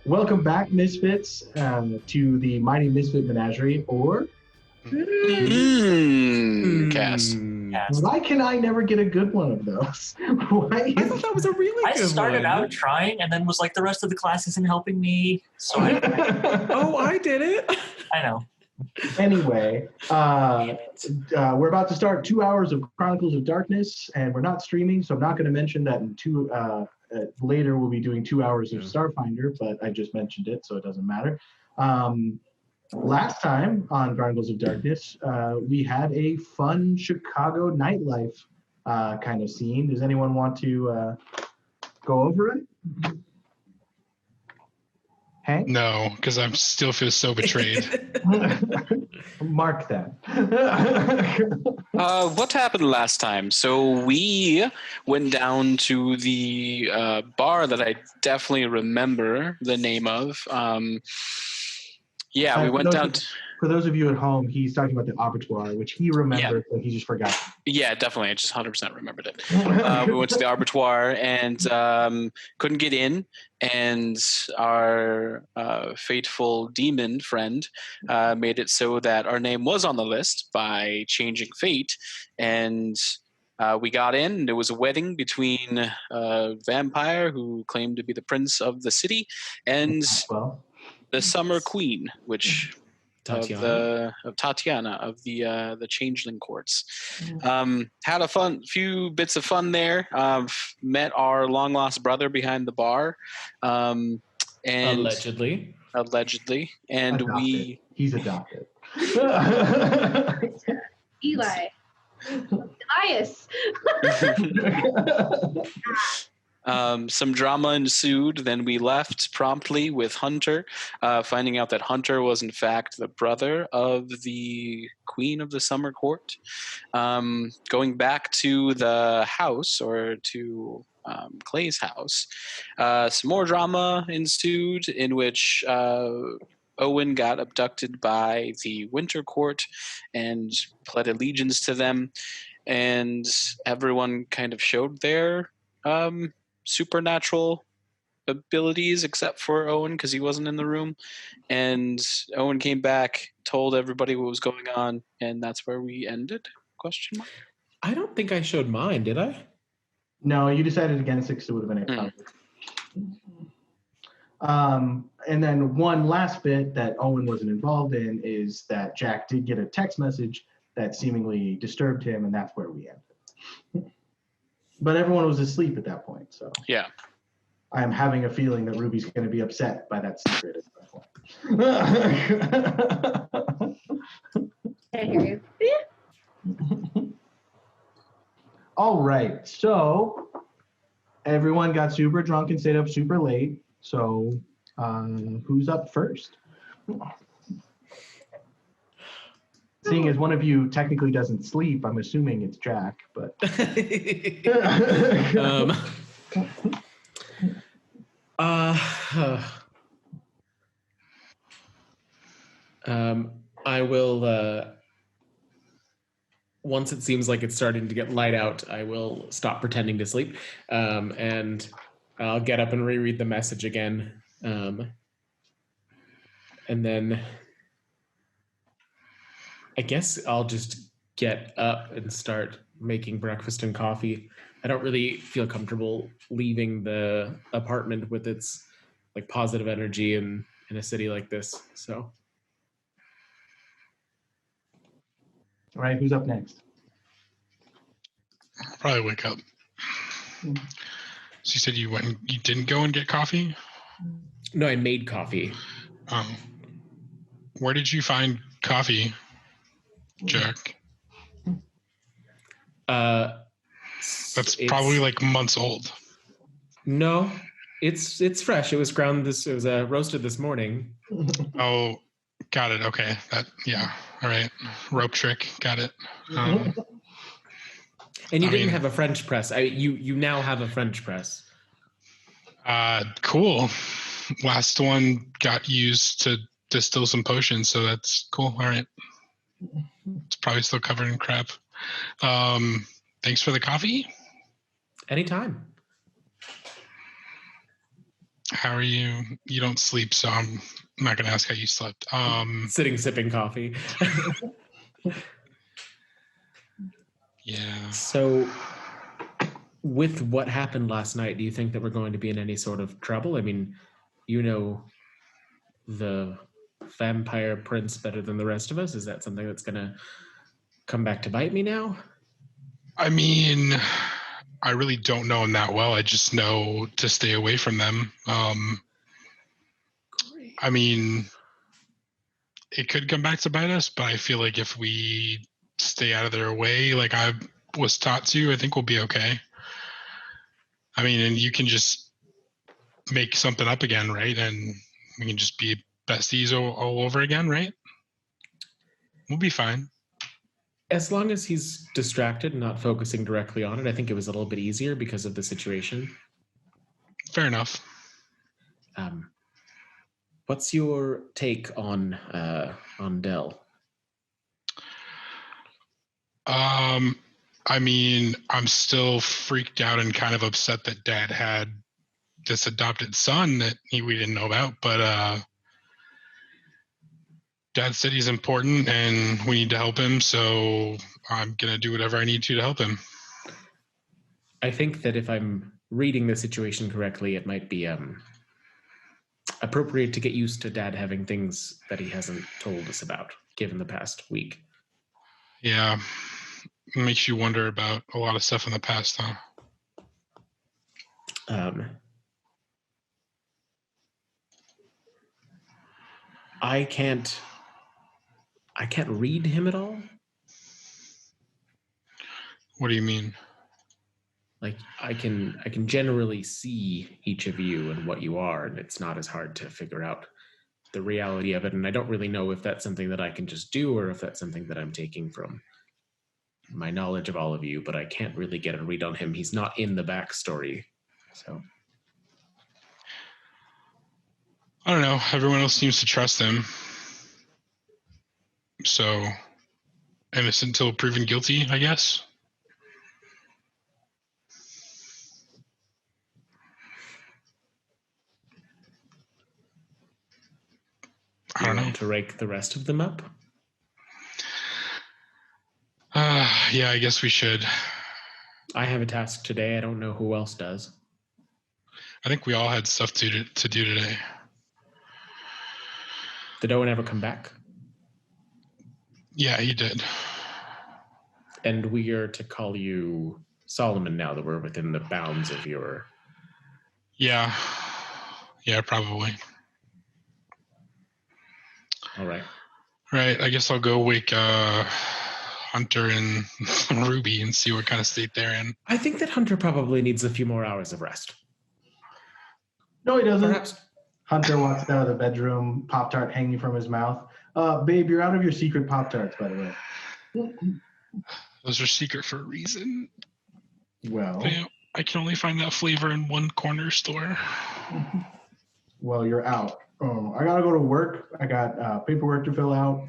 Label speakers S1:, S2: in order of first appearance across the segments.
S1: Welcome back, Misfits, to the Mighty Misfit Menagerie, or...
S2: Cast.
S1: Why can I never get a good one of those?
S3: I thought that was a really good one.
S4: I started out trying and then was like, the rest of the class isn't helping me. So
S3: Oh, I did it.
S4: I know.
S1: Anyway, we're about to start 2 hours of Chronicles of Darkness, and we're not streaming, so I'm not going to mention that later we'll be doing 2 hours of Starfinder, but I just mentioned it, so it doesn't matter. Last time on Chronicles of Darkness, we had a fun Chicago nightlife kind of scene. Does anyone want to go over it? Hank?
S5: No, because I still feel so betrayed.
S1: Mark that.
S2: What happened last time? So we went down to the bar that I definitely remember the name of. We went down.
S1: For those of you at home, he's talking about the abattoir, which he remembered, but he just forgot.
S2: Yeah, definitely. I just 100% remembered it. We went to the abattoir and couldn't get in. And our fateful demon friend made it so that our name was on the list by changing fate. And we got in, and it was a wedding between a vampire who claimed to be the prince of the city and the summer queen, which... Tatiana of the changeling courts. Had a few bits of fun there. Met our long lost brother behind the bar, and
S3: allegedly,
S1: adopted.
S2: and
S1: He's adopted.
S6: Eli. Elias.
S2: Some drama ensued. Then we left promptly with Hunter, finding out that Hunter was in fact the brother of the Queen of the Summer Court. Going back to the house, or to Clay's house, some more drama ensued in which Owen got abducted by the Winter Court and pled allegiance to them, and everyone kind of showed their supernatural abilities except for Owen, because he wasn't in the room. And Owen came back, told everybody what was going on, and that's where we ended? Question mark.
S3: I don't think I showed mine, did I?
S1: No, you decided against it because it would have been a and then one last bit that Owen wasn't involved in is that Jack did get a text message that seemingly disturbed him, and that's where we ended. But everyone was asleep at that point, so
S2: yeah.
S1: I'm having a feeling that Ruby's going to be upset by that secret at that point.
S6: I hear you.
S1: All right, so everyone got super drunk and stayed up super late. So who's up first? Seeing as one of you technically doesn't sleep, I'm assuming it's Jack, but...
S3: I will, once it seems like it's starting to get light out, I will stop pretending to sleep, and I'll get up and reread the message again, and then... I guess I'll just get up and start making breakfast and coffee. I don't really feel comfortable leaving the apartment with its like positive energy in a city like this. So.
S1: All right, who's up next?
S5: I'll probably wake up. So you said you didn't go and get coffee?
S3: No, I made coffee.
S5: Where did you find coffee, Jack? That's probably like months old.
S3: No, it's fresh. It was roasted this morning.
S5: Oh, got it. Okay. All right. Rope trick. Got it.
S3: And you didn't have a French press. You now have a French press.
S5: Cool. Last one got used to distill some potions, so that's cool. All right. It's probably still covered in crap. Thanks for the coffee.
S3: Anytime.
S5: How are you? You don't sleep, so I'm not going to ask how you slept.
S3: Sitting, sipping coffee.
S5: Yeah.
S3: So, with what happened last night, do you think that we're going to be in any sort of trouble? I mean, you know the vampire prince better than the rest of us. Is that something that's going to come back to bite me now?
S5: I mean, I really don't know them that well. I just know to stay away from them. I mean, it could come back to bite us, but I feel like if we stay out of their way, like I was taught to, I think we'll be okay. I mean, and you can just make something up again, right? And we can just be besties all over again, right? We'll be fine.
S3: As long as he's distracted and not focusing directly on it, I think it was a little bit easier because of the situation.
S5: Fair enough.
S3: What's your take on Dell?
S5: I mean, I'm still freaked out and kind of upset that Dad had this adopted son that we didn't know about, but Dad said he's important and we need to help him, so I'm gonna do whatever I need to help him.
S3: I think that if I'm reading the situation correctly, it might be appropriate to get used to Dad having things that he hasn't told us about, given the past week.
S5: Yeah, it makes you wonder about a lot of stuff in the past, huh?
S3: I can't read him at all.
S5: What do you mean?
S3: Like I can generally see each of you and what you are, and it's not as hard to figure out the reality of it. And I don't really know if that's something that I can just do or if that's something that I'm taking from my knowledge of all of you, but I can't really get a read on him. He's not in the backstory. So
S5: I don't know. Everyone else seems to trust him. So innocent until proven guilty, I guess. I don't know.
S3: To rake the rest of them up?
S5: Yeah, I guess we should.
S3: I have a task today. I don't know who else does.
S5: I think we all had stuff to do today.
S3: Did Owen ever come back?
S5: Yeah, he did.
S3: And we are to call you Solomon now that we're within the bounds of your...
S5: Yeah, probably.
S3: All right.
S5: Right, I guess I'll go wake Hunter and Ruby and see what kind of state they're in.
S3: I think that Hunter probably needs a few more hours of rest.
S1: No, he doesn't.
S3: Perhaps.
S1: Hunter walks out of the bedroom, Pop-Tart hanging from his mouth. Babe, you're out of your secret Pop-Tarts, by the way.
S5: Those are secret for a reason.
S1: Well,
S5: Damn, I can only find that flavor in one corner store.
S1: Well, you're out. I gotta go to work. I got paperwork to fill out.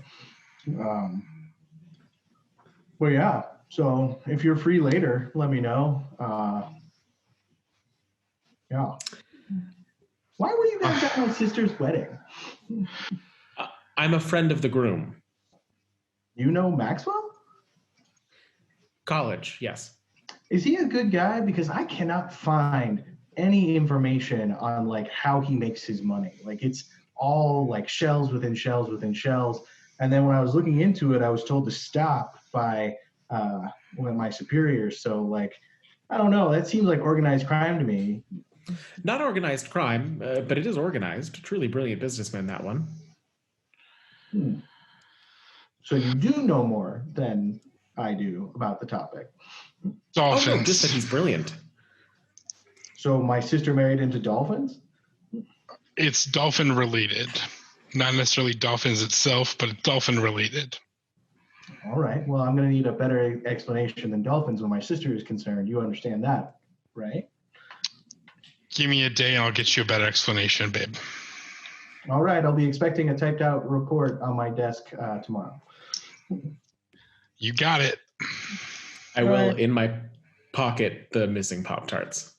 S1: Well, yeah. So if you're free later, let me know. Yeah. Why were you guys at my sister's wedding?
S3: I'm a friend of the groom.
S1: You know Maxwell?
S3: College, yes.
S1: Is he a good guy? Because I cannot find any information on like how he makes his money. Like it's all like shells within shells within shells. And then when I was looking into it, I was told to stop by one of my superiors. So like, I don't know. That seems like organized crime to me.
S3: Not organized crime, but it is organized. Truly brilliant businessman, that one.
S1: So you do know more than I do about the topic.
S5: Dolphins.
S3: Oh, no, just that he's brilliant.
S1: So my sister married into dolphins?
S5: It's dolphin related. Not necessarily dolphins itself, but dolphin related.
S1: All right. Well, I'm going to need a better explanation than dolphins when my sister is concerned. You understand that, right?
S5: Give me a day and I'll get you a better explanation, babe.
S1: All right. I'll be expecting a typed out report on my desk tomorrow.
S5: You got it.
S3: I will, in my pocket the missing Pop-Tarts.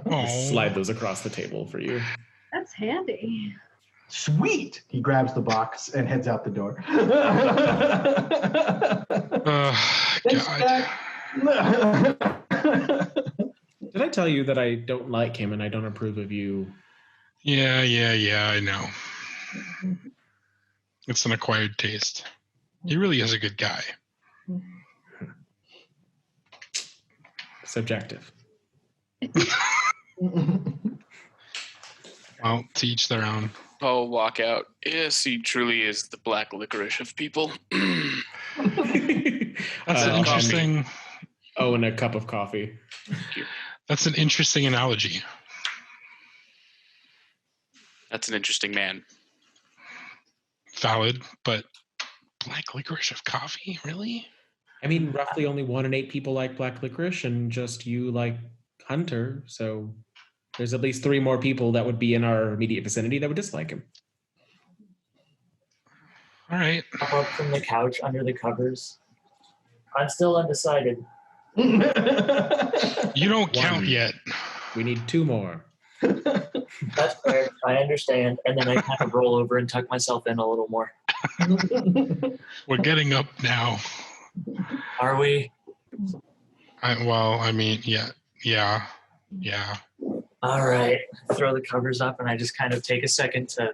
S5: Oh,
S3: Slide those across the table for you.
S6: That's handy.
S1: Sweet. He grabs the box and heads out the door. Thanks,
S5: God.
S1: Jack.
S3: Did I tell you that I don't like him and I don't approve of you?
S5: Yeah, I know. It's an acquired taste. He really is a good guy.
S3: Subjective.
S5: Well, to each their own.
S2: I'll walk out. Yes, he truly is the black licorice of people.
S5: That's an interesting.
S3: Oh, and a cup of coffee.
S5: That's an interesting analogy.
S2: That's an interesting man.
S5: Valid, but black licorice of coffee? Really?
S3: I mean, roughly only 1 in 8 people like black licorice, and just you like Hunter. So there's at least 3 more people that would be in our immediate vicinity that would dislike him.
S5: All right.
S4: Up from the couch under the covers. I'm still undecided.
S5: You don't count yet.
S3: We need 2 more.
S4: That's fair. I understand. And then I kind of roll over and tuck myself in a little more.
S5: We're getting up now.
S4: Are we?
S5: Yeah.
S4: All right. Throw the covers up, and I just kind of take a second to.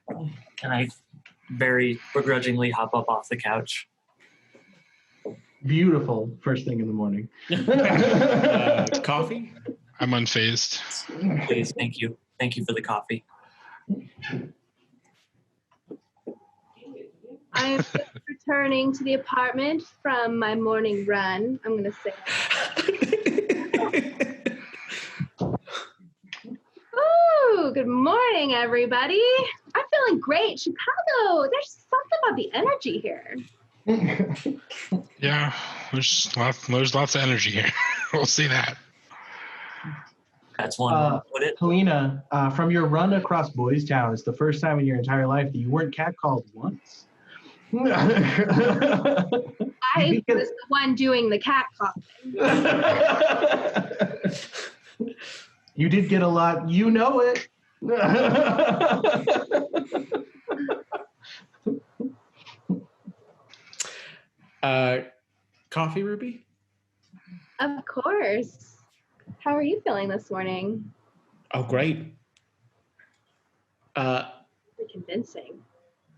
S4: And I very begrudgingly hop up off the couch.
S1: Beautiful. First thing in the morning.
S3: Coffee?
S5: I'm unfazed.
S4: Please, thank you. Thank you for the coffee.
S6: I'm just returning to the apartment from my morning run. I'm going to say. Ooh, good morning, everybody. I'm feeling great. Chicago, there's something about the energy here.
S5: Yeah, there's lots of energy here. We'll see that.
S4: That's one way to put it.
S1: Helena, from your run across Boys Town, it's the first time in your entire life that you weren't catcalled once.
S6: I was the one doing the cat calling.
S1: You did get a lot. You know it.
S3: Coffee, Ruby?
S6: Of course. How are you feeling this morning?
S3: Oh, great.
S6: Pretty convincing.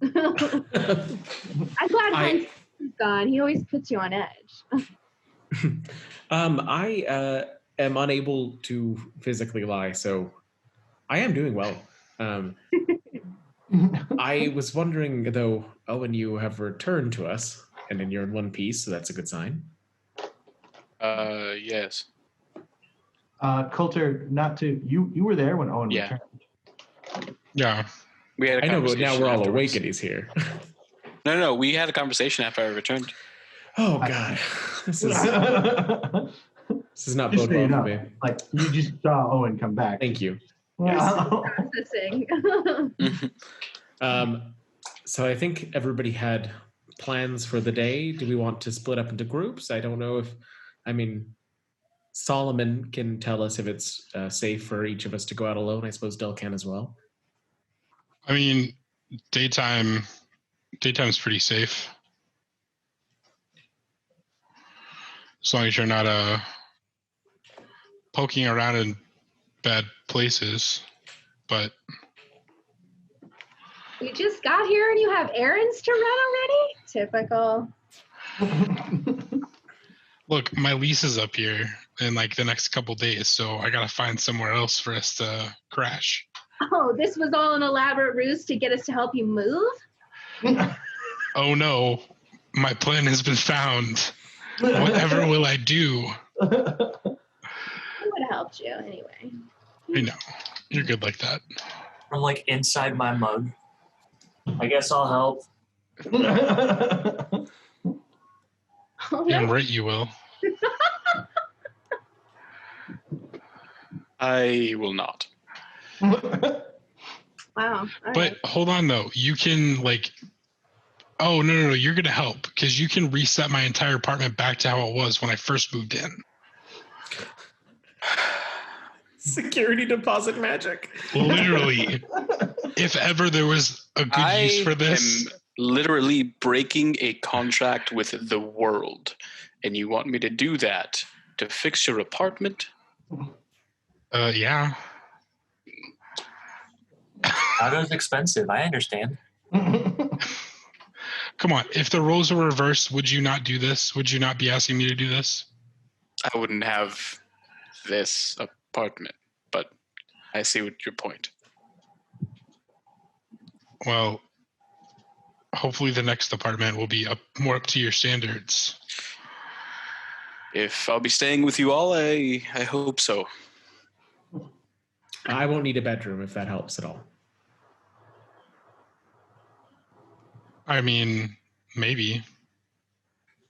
S6: I'm glad Hunt's gone. He always puts you on edge.
S3: I am unable to physically lie, so I am doing well. I was wondering, though, Owen, you have returned to us, and then you're in one piece, so that's a good sign.
S2: Yes.
S1: Coulter, not to you were there when Owen returned.
S5: Yeah.
S2: We had a
S3: I know, but now
S2: conversation
S3: we're all
S2: afterwards.
S3: awake and he's here.
S2: No, we had a conversation after I returned.
S3: Oh, God. This is not
S1: Just
S3: bode
S1: so you
S3: well
S1: know,
S3: for me.
S1: like you just saw Owen come back.
S3: Thank you.
S6: Processing.
S3: So I think everybody had plans for the day. Do we want to split up into groups? I don't know if, Solomon can tell us if it's safe for each of us to go out alone. I suppose Del can as well.
S5: I mean, daytime's pretty safe. As long as you're not poking around in bad places. But
S6: You just got here and you have errands to run already? Typical.
S5: look, my lease is up here in like the next couple days, so I gotta find somewhere else for us to crash.
S6: Oh, this was all an elaborate ruse to get us to help you move?
S5: Oh no, my plan has been found. Whatever will I do?
S6: I would have helped you anyway.
S5: I know. You're good like that.
S4: I'm like inside my mug. I guess I'll help.
S6: Oh,
S5: Damn
S6: no.
S5: right you will.
S2: I will not.
S6: Wow. All
S5: But
S6: right.
S5: hold on though. You can like Oh, no. You're going to help because you can reset my entire apartment back to how it was when I first moved in.
S3: Security deposit magic.
S5: Literally. If ever there was a good use for this.
S2: I am literally breaking a contract with the world. And you want me to do that to fix your apartment?
S5: Yeah.
S4: Auto's expensive. I understand.
S5: Come on. If the roles were reversed, would you not do this? Would you not be asking me to do this?
S2: I wouldn't have this apartment, but I see what your point.
S5: Well, hopefully the next apartment will be more up to your standards.
S2: If I'll be staying with you all, I hope so.
S3: I won't need a bedroom if that helps at all.
S5: I mean, maybe.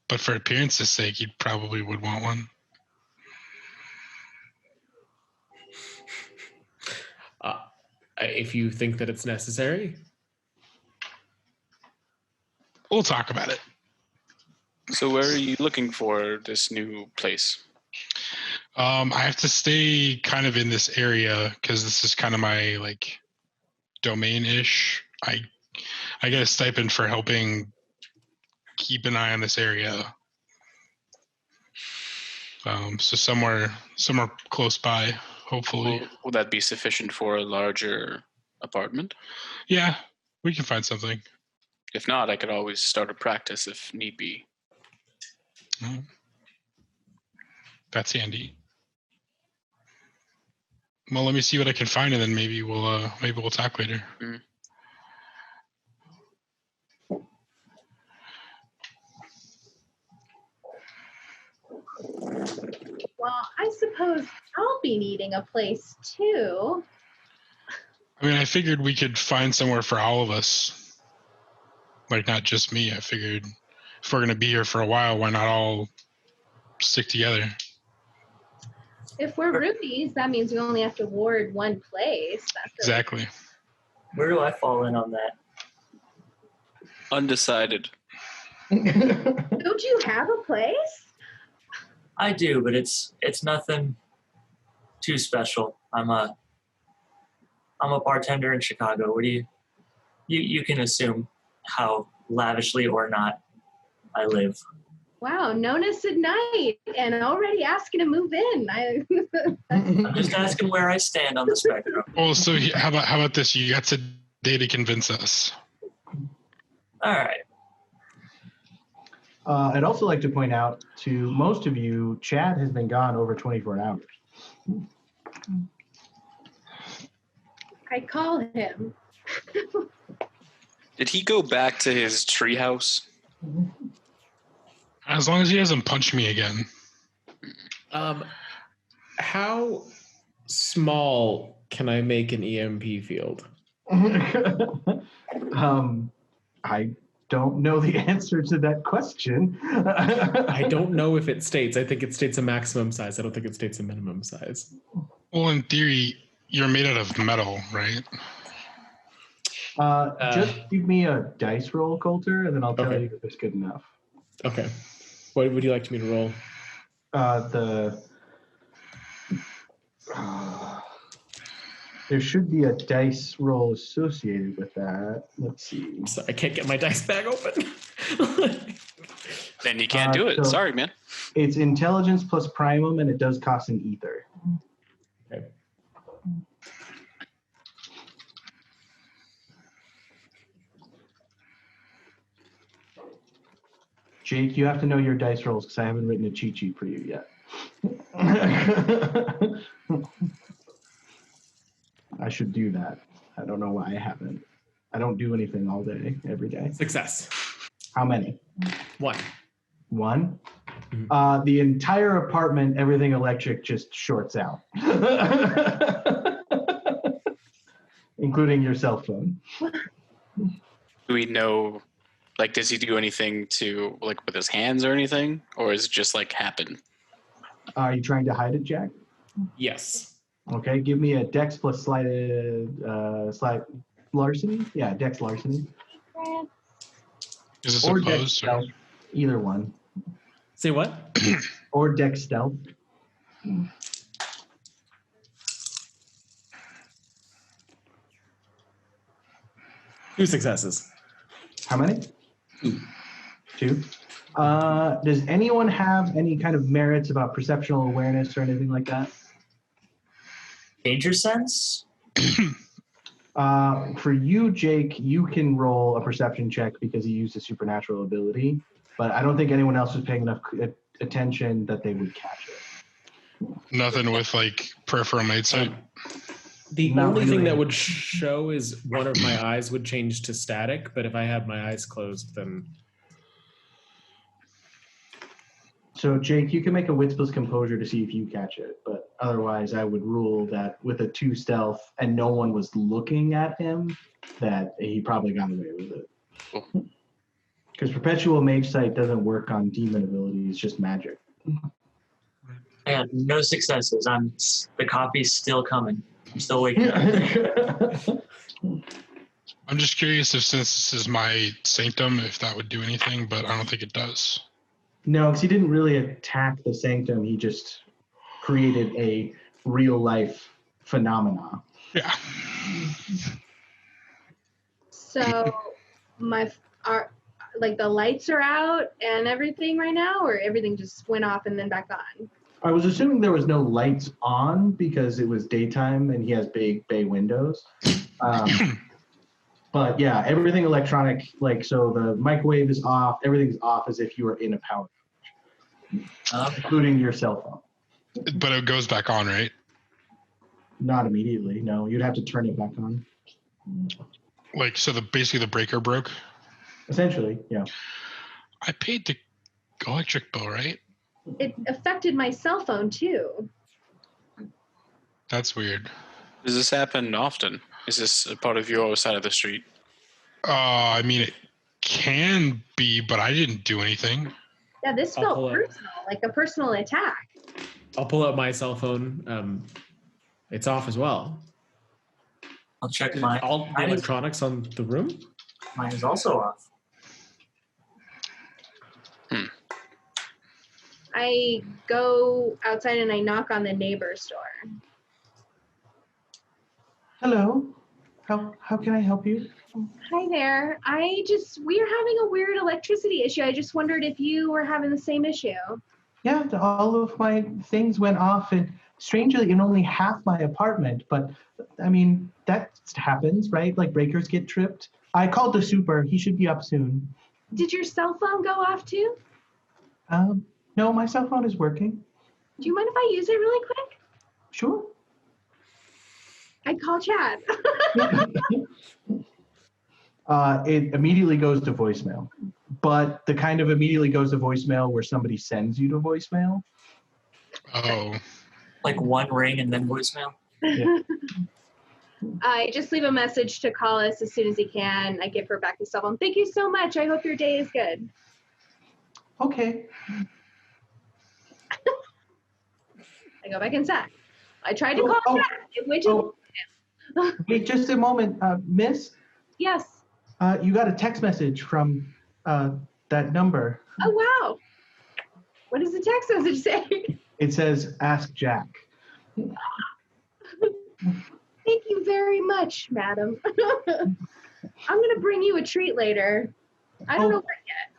S5: But for appearance's sake, you probably would want one.
S3: If you think that it's necessary.
S5: We'll talk about it.
S2: So where are you looking for this new place?
S5: I have to stay kind of in this area because this is kind of my like domain-ish. I get a stipend for helping keep an eye on this area. So somewhere close by, hopefully.
S2: Will that be sufficient for a larger apartment?
S5: Yeah, we can find something.
S2: If not, I could always start a practice if need be.
S5: That's handy. Well, let me see what I can find, and then maybe we'll talk later.
S2: Mm.
S6: Well, I suppose I'll be needing a place too.
S5: I mean, I figured we could find somewhere for all of us. Like, not just me. I figured if we're going to be here for a while, why not all stick together?
S6: If we're rookies, that means we only have to ward one place.
S5: Exactly.
S4: Where do I fall in on that?
S2: Undecided.
S6: Don't you have a place?
S4: I do, but it's nothing too special. I'm a bartender in Chicago. What do you can assume how lavishly or not I live.
S6: Wow, Nona said night and already asking to move in.
S4: I'm just asking where I stand on the spectrum.
S5: Oh, so how about this? You got today to convince us.
S4: All right.
S1: I'd also like to point out to most of you, Chad has been gone over 24 hours.
S6: I call him.
S2: Did he go back to his treehouse?
S5: As long as he doesn't punch me again.
S3: How small can I make an EMP field?
S1: I don't know the answer to that question.
S3: I don't know if it states. I think it states a maximum size. I don't think it states a minimum size.
S5: Well, in theory, you're made out of metal, right?
S1: Just give me a dice roll, Coulter, and then I'll tell
S3: Okay.
S1: you if it's good enough.
S3: Okay. What would you like me to roll?
S1: There should be a dice roll associated with that. Let's see.
S3: So I can't get my dice bag open.
S2: Then you can't do it.
S1: So-
S2: Sorry, man.
S1: It's intelligence plus primum, and it does cost an ether.
S3: Okay.
S1: Jake, you have to know your dice rolls because I haven't written a cheat sheet for you yet. I should do that. I don't know why I haven't. I don't do anything all day, every day.
S3: Success.
S1: How many?
S3: 1.
S1: One?
S3: Mhm.
S1: The entire apartment, everything electric just shorts out. Including your cell phone.
S2: Do we know, like, does he do anything to, like, with his hands or anything? Or is it just, like, happen?
S1: Are you trying to hide it, Jack?
S3: Yes.
S1: Okay, give me a dex plus slight larceny. Yeah, dex larceny.
S5: Is this
S1: Or dex
S5: opposed? Or?
S1: stealth. Either one.
S3: Say what?
S1: Or dex stealth.
S3: 2 successes.
S1: How many? 2. Does anyone have any kind of merits about perceptual awareness or anything like that?
S4: Danger sense?
S1: For you, Jake, you can roll a perception check because you used a supernatural ability, but I don't think anyone else was paying enough attention that they would catch it.
S5: Nothing with like peripheral sight.
S3: The
S1: Not
S3: only thing
S1: really.
S3: that would show is one of my eyes would change to static, but if I had my eyes closed, then...
S1: So, Jake, you can make a wits plus composure to see if you catch it, but otherwise I would rule that with a 2 stealth and no one was looking at him, that he probably got away with it. Because perpetual mage sight doesn't work on demon abilities, it's just magic.
S4: I had no successes. The coffee's still coming. I'm still waking up.
S5: I'm just curious if since this is my sanctum, if that would do anything, but I don't think it does.
S1: No, because he didn't really attack the sanctum, he just created a real life phenomena.
S5: Yeah.
S6: So like the lights are out and everything right now, or everything just went off and then back on?
S1: I was assuming there was no lights on because it was daytime and he has big bay windows. But yeah, everything electronic, like, so the microwave is off, everything's off as if you were in a power, including your cell phone.
S5: But it goes back on, right?
S1: Not immediately, no. You'd have to turn it back on.
S5: Like, so basically the breaker broke?
S1: Essentially, yeah.
S5: I paid the electric bill, right?
S6: It affected my cell phone too.
S5: That's weird.
S2: Does this happen often? Is this a part of your side of the street?
S5: I mean, it can be, but I didn't do anything.
S6: Yeah, this felt personal, like a personal attack.
S3: I'll pull out my cell phone. It's off as well.
S4: I'll check mine.
S3: All the electronics on the room?
S4: Mine is also off.
S6: I go outside and I knock on the neighbor's door.
S1: Hello, how can I help you?
S6: Hi there. We're having a weird electricity issue. I just wondered if you were having the same issue.
S1: Yeah, all of my things went off, and strangely, in only half my apartment. But I mean, that happens, right? Like breakers get tripped. I called the super. He should be up soon.
S6: Did your cell phone go off too?
S1: No, my cell phone is working.
S6: Do you mind if I use it really quick?
S1: Sure.
S6: I'd call Chad.
S1: It immediately goes to voicemail, but the kind of immediately goes to voicemail where somebody sends you to voicemail.
S5: Oh.
S4: Like one ring and then voicemail?
S1: Yeah.
S6: I just leave a message to call us as soon as he can. I give her back the cell phone. Thank you so much. I hope your day is good.
S1: Okay.
S6: I go back inside. I tried to call Chad. It went to
S1: Wait just a moment, miss.
S6: Yes.
S1: You got a text message from that number.
S6: Oh, wow. What does the text message say?
S1: It says, "Ask Jack."
S6: Thank you very much, madam. I'm going to bring you a treat later. I don't know what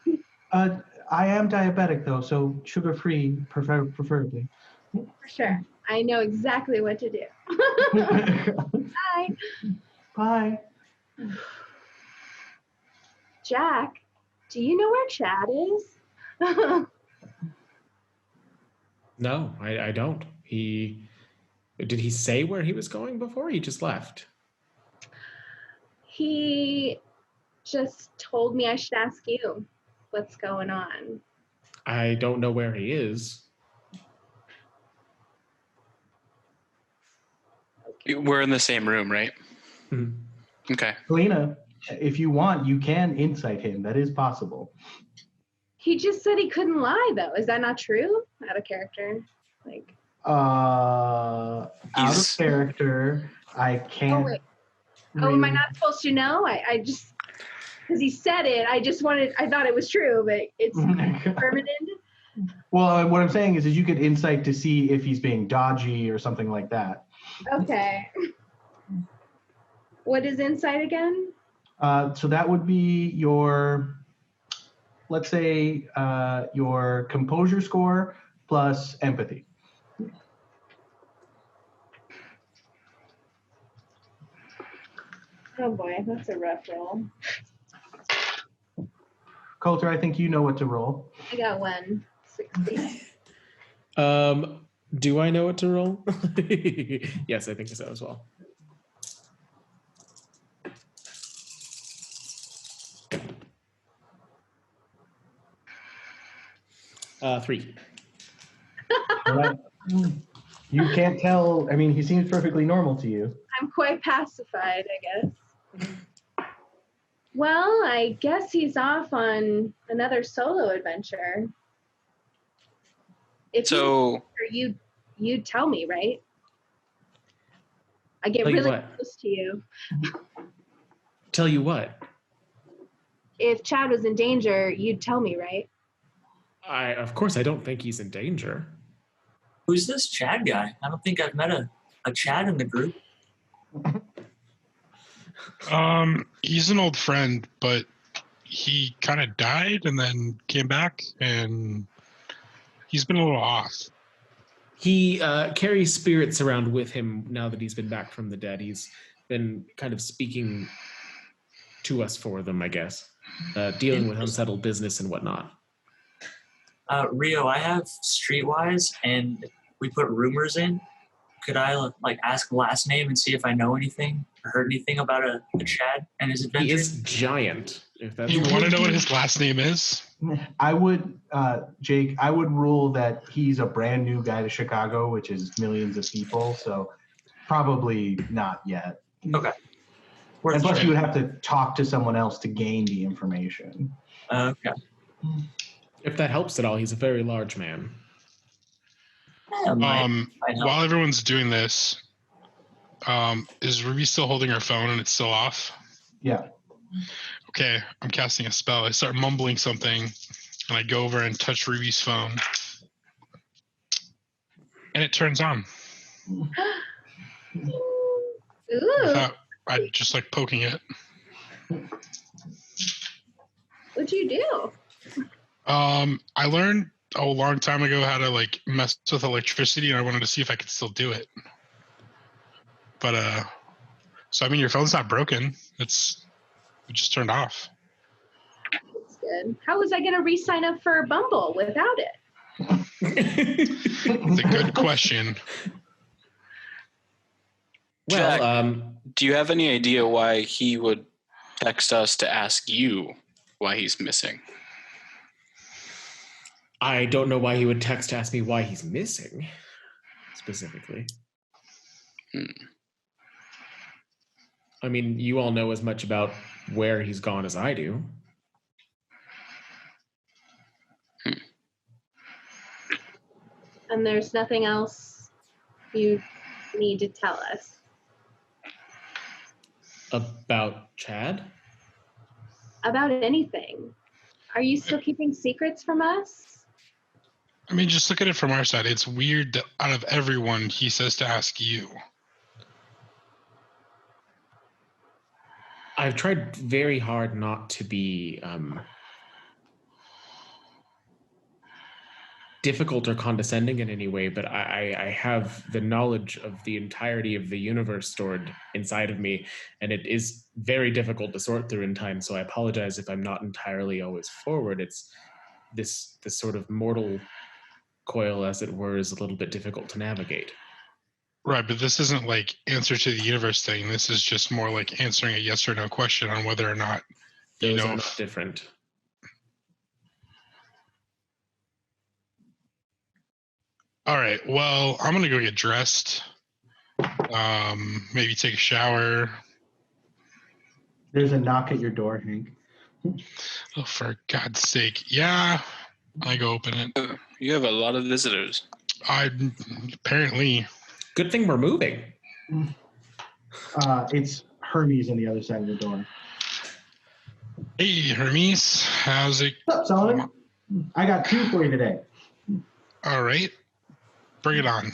S6: yet.
S1: I am diabetic, though, so sugar-free, preferably.
S6: For sure. I know exactly what to do. Bye.
S1: Bye.
S6: Jack, do you know where Chad is?
S3: No, I don't. Did he say where he was going before? He just left.
S6: He just told me I should ask you what's going on.
S3: I don't know where he is.
S2: We're in the same room, right?
S3: Mm-hmm.
S2: Okay.
S1: Helena, if you want, you can insight him. That is possible.
S6: He just said he couldn't lie, though. Is that not true? Out of character.
S1: Out of character, I can't.
S6: Oh, wait. Oh, am I not supposed to know? I just... because he said it. I thought it was true, but it's permanent.
S1: Well, what I'm saying is you could insight to see if he's being dodgy or something like that.
S6: Okay. What is insight again?
S1: So that would be your, let's say, your composure score plus empathy.
S6: Oh boy, that's a rough roll.
S1: Coulter, I think you know what to roll.
S6: I got 160.
S3: Do I know what to roll? Yes, I think so as well. Three.
S1: You can't tell. I mean, he seems perfectly normal to you.
S6: I'm quite pacified, I guess. Well, I guess he's off on another solo adventure. If you tell me, right? I get
S3: Tell you
S6: really
S3: what?
S6: close to you.
S3: Tell you what?
S6: If Chad was in danger, you'd tell me, right?
S3: Of course, I don't think he's in danger.
S4: Who's this Chad guy? I don't think I've met a Chad in the group.
S5: He's an old friend, but he kind of died and then came back, and he's been a little off.
S3: He carries spirits around with him now that he's been back from the dead. He's been kind of speaking to us for them, I guess, dealing with unsettled business and whatnot.
S4: Rio, I have Streetwise, and we put rumors in. Could I ask last name and see if I know anything or heard anything about a Chad and his adventure?
S3: He is giant. If that's
S5: You want to know what his last name is?
S1: I would, Jake, I would rule that he's a brand new guy to Chicago, which is millions of people. So probably not yet.
S4: Okay.
S1: And plus, you would have to talk to someone else to gain the information.
S4: Okay.
S3: If that helps at all, he's a very large man.
S5: While everyone's doing this, is Ruby still holding her phone and it's still off?
S1: Yeah.
S5: Okay, I'm casting a spell. I start mumbling something, and I go over and touch Ruby's phone, and it turns on.
S6: Ooh.
S5: I just like poking it.
S6: What'd you do?
S5: I learned a long time ago how to mess with electricity, and I wanted to see if I could still do it. But so I mean, your phone's not broken. It just turned off.
S6: That's good. How was I going to re-sign up for Bumble without it?
S5: It's a good question.
S2: Jack,
S3: Well,
S2: do you have any idea why he would text us to ask you why he's missing?
S3: I don't know why he would text to ask me why he's missing, specifically. I mean, you all know as much about where he's gone as I do.
S6: And there's nothing else you need to tell us?
S3: About Chad?
S6: About anything. Are you still keeping secrets from us?
S5: I mean, just look at it from our side. It's weird that out of everyone, he says to ask you.
S3: I've tried very hard not to be difficult or condescending in any way, but I have the knowledge of the entirety of the universe stored inside of me, and it is very difficult to sort through in time, so I apologize if I'm not entirely always forward. It's this sort of mortal coil, as it were, is a little bit difficult to navigate.
S5: Right, but this isn't like answer to the universe thing. This is just more like answering a yes or no question on whether or not
S3: Those are not different.
S5: All right, well, I'm going to go get dressed. Maybe take a shower.
S1: There's a knock at your door, Hank.
S5: Oh, for God's sake. Yeah, I go open it.
S2: You have a lot of visitors.
S5: Apparently.
S3: Good thing we're moving.
S1: It's Hermes on the other side of the door.
S5: Hey, Hermes. How's it?
S1: What's up, Solomon? I got 2 for you today.
S5: All right. Bring it on.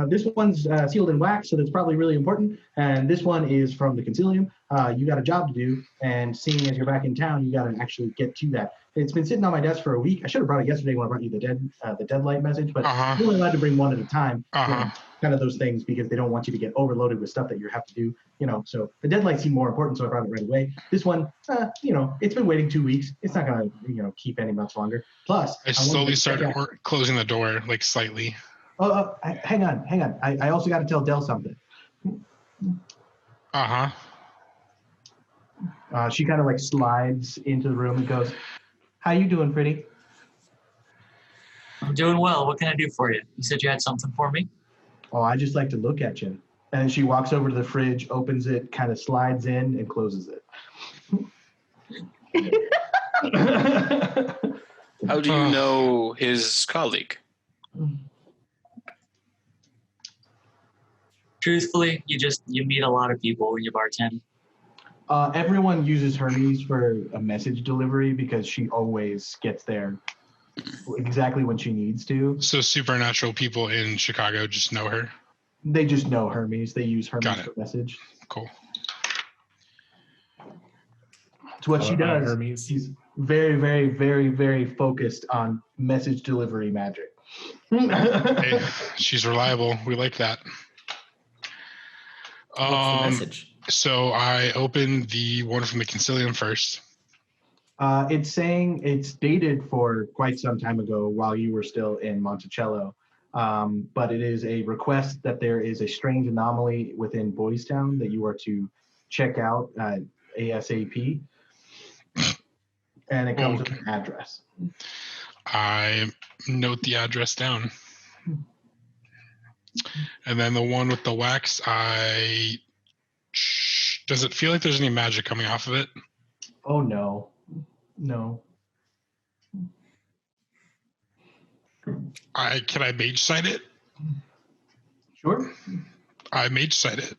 S1: This one's sealed in wax, so that's probably really important. And this one is from the Concilium. You got a job to do, and seeing as you're back in town, you got to actually get to that. It's been sitting on my desk for a week. I should have brought it yesterday when I brought you the deadlight message, but you're only allowed to bring one at a time. Kind of those things, because they don't want you to get overloaded with stuff that you have to do. So the deadlight seemed more important, so I brought it right away. This one, it's been waiting 2 weeks. It's not gonna, keep any much longer. Plus,
S5: I slowly started closing the door, like slightly.
S1: Hang on. I also got to tell Dell something. She kind of like slides into the room and goes, "How you doing, pretty?"
S4: I'm doing well. What can I do for you? You said you had something for me?
S1: Oh, I just like to look at you. And she walks over to the fridge, opens it, kind of slides in, and closes it.
S2: How do you know his colleague?
S4: Truthfully, you meet a lot of people when you bartend.
S1: Everyone uses Hermes for a message delivery because she always gets there exactly when she needs to.
S5: So supernatural people in Chicago just know her?
S1: They just know Hermes. They use Hermes for message.
S5: Cool.
S1: It's what she does.
S3: Hermes.
S1: She's very, very, very, very focused on message delivery magic.
S5: Hey, she's reliable. We like that.
S3: What's the message?
S1: So
S5: I opened the one from the Concilium first.
S1: It's saying it's dated for quite some time ago while you were still in Monticello. But it is a request that there is a strange anomaly within Boys Town that you are to check out ASAP. And it comes with an address.
S5: I note the address down. And then the one with the wax, does it feel like there's any magic coming off of it?
S1: Oh, no. No.
S5: Can I mage sight it?
S1: Sure.
S5: I mage sight it.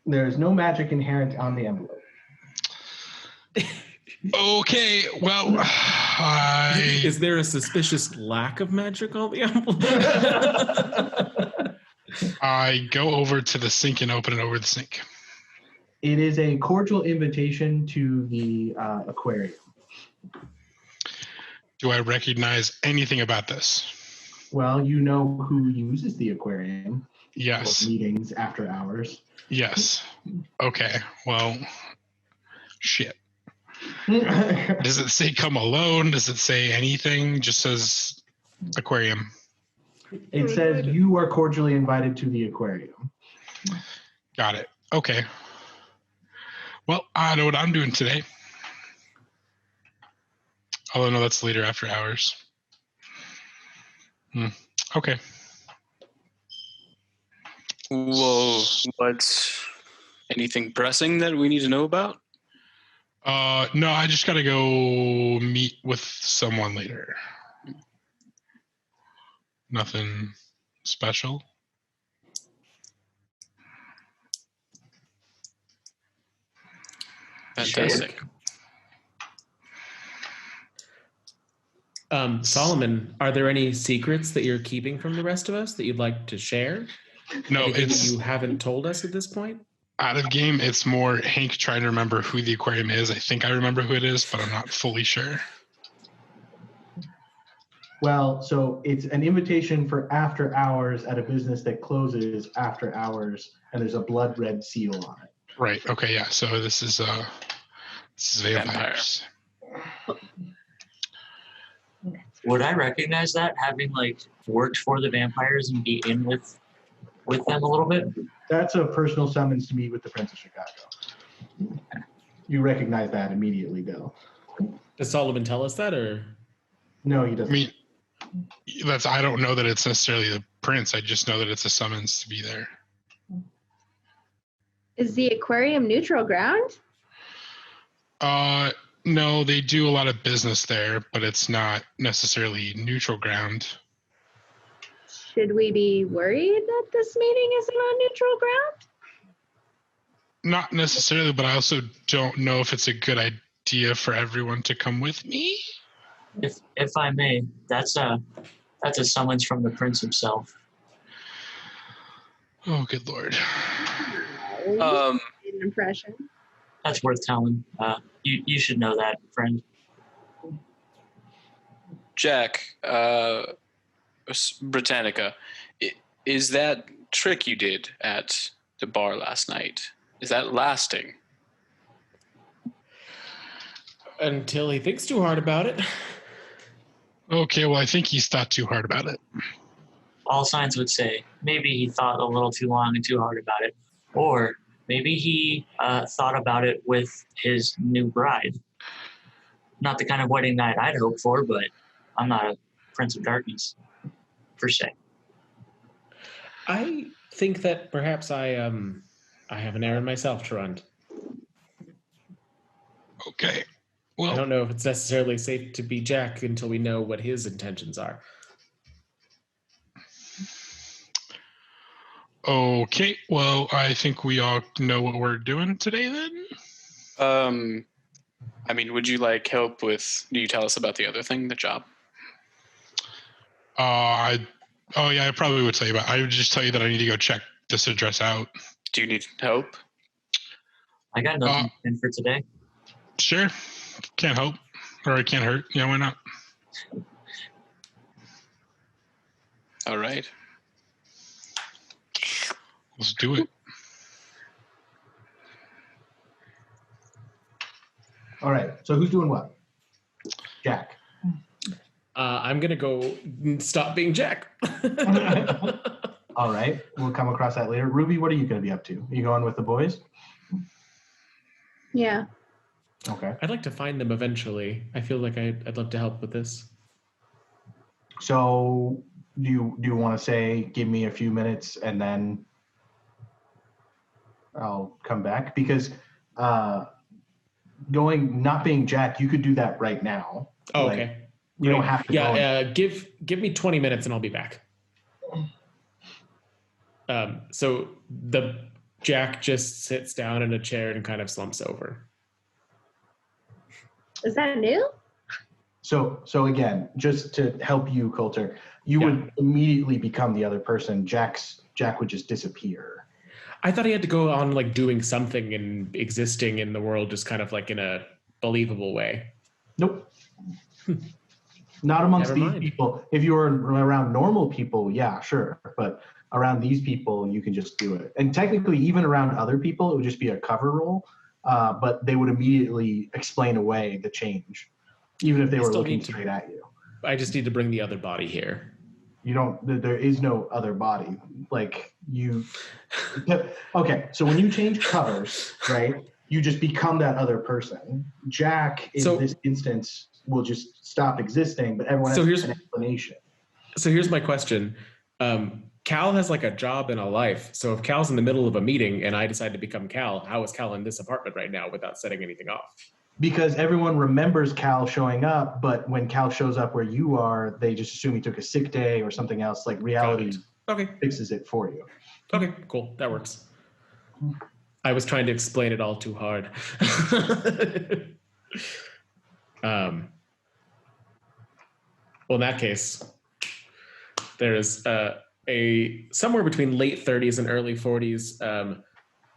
S1: There's no magic inherent on the envelope.
S5: Okay, well,
S3: Is there a suspicious lack of magic on the envelope?
S5: I go over to the sink and open it over the sink.
S1: It is a cordial invitation to the aquarium.
S5: Do I recognize anything about this?
S1: Well, you know who uses the aquarium.
S5: Yes.
S1: For meetings after hours.
S5: Yes. Okay, well, shit. Does it say come alone? Does it say anything? Just says aquarium.
S1: It says you are cordially invited to the aquarium.
S5: Got it. Okay. Well, I know what I'm doing today. Although, no, that's later after hours. Okay.
S2: Whoa. What's anything pressing that we need to know about?
S5: No, I just gotta go meet with someone later. Nothing special.
S2: Fantastic.
S3: Solomon, are there any secrets that you're keeping from the rest of us that you'd like to share?
S5: No,
S3: Anything
S5: it's
S3: that you haven't told us at this point?
S5: out of game. It's more Hank trying to remember who the aquarium is. I think I remember who it is, but I'm not fully sure.
S1: Well, so it's an invitation for after hours at a business that closes after hours, and there's a blood red seal on it.
S5: Right. Okay. Yeah. So this is vampires.
S4: Would I recognize that, having worked for the vampires and be in with them a little bit?
S1: That's a personal summons to meet with the Prince of Chicago. You recognize that immediately, Bill.
S3: Does Solomon tell us that, or?
S1: No, he doesn't.
S5: I mean, I don't know that it's necessarily the prince. I just know that it's a summons to be there.
S6: Is the aquarium neutral ground?
S5: No, they do a lot of business there, but it's not necessarily neutral ground.
S6: Should we be worried that this meeting isn't on neutral ground?
S5: Not necessarily, but I also don't know if it's a good idea. idea for everyone to come with me?
S4: If I may, that's a summons from the prince himself.
S5: Oh, good lord.
S6: An impression.
S4: That's worth telling. You should know that, friend.
S2: Jack, Britannica, is that trick you did at the bar last night, is that lasting?
S3: Until he thinks too hard about it.
S5: Okay, well, I think he's thought too hard about it.
S4: All signs would say maybe he thought a little too long and too hard about it. Or maybe he thought about it with his new bride. Not the kind of wedding night I'd hope for, but I'm not a Prince of Darkness, per se.
S3: I think that perhaps I have an errand myself to run.
S5: Okay. Well,
S3: I don't know if it's necessarily safe to be Jack until we know what his intentions are.
S5: Okay. Well, I think we all know what we're doing today then.
S2: I mean, would you like help with, do you tell us about the other thing, the job?
S5: I probably would tell you about. I would just tell you that I need to go check this address out.
S2: Do you need help?
S4: I got nothing in for today.
S5: Sure. Can't help. Or it can't hurt. Yeah, why not?
S2: All right.
S5: Let's do it.
S1: All right. So who's doing what? Jack.
S3: I'm going to go stop being Jack.
S1: All right. We'll come across that later. Ruby, what are you going to be up to? Are you going with the boys?
S6: Yeah.
S1: Okay.
S3: I'd like to find them eventually. I feel like I'd love to help with this.
S1: So do you want to say, give me a few minutes and then I'll come back? Because not being Jack, you could do that right now.
S3: Oh,
S1: like,
S3: okay.
S1: You don't have to go.
S3: Give me 20 minutes and I'll be back. So the Jack just sits down in a chair and kind of slumps over.
S6: Is that new?
S1: So again, just to help you, Coulter, you would immediately become the other person. Jack would just disappear.
S3: I thought he had to go on like doing something and existing in the world just kind of like in a believable way.
S1: Nope. Not amongst
S3: Never
S1: these
S3: mind.
S1: people. If you were around normal people, yeah, sure. But around these people, you can just do it. And technically, even around other people, it would just be a cover role. But they would immediately explain away the change, even if they were looking straight at you.
S3: I just need to bring the other body here.
S1: You don't. There is no other body. Like you. Okay, so when you change covers, right, you just become that other person. Jack, in this instance, will just stop existing, but everyone has an explanation.
S3: So here's my question. Cal has like a job and a life. So if Cal's in the middle of a meeting and I decide to become Cal, how is Cal in this apartment right now without setting anything off?
S1: Because everyone remembers Cal showing up, but when Cal shows up where you are, they just assume he took a sick day or something else. Like reality fixes it for you.
S3: Okay, cool. That works. I was trying to explain it all too hard. Well, in that case, there is a somewhere between late 30s and early 40s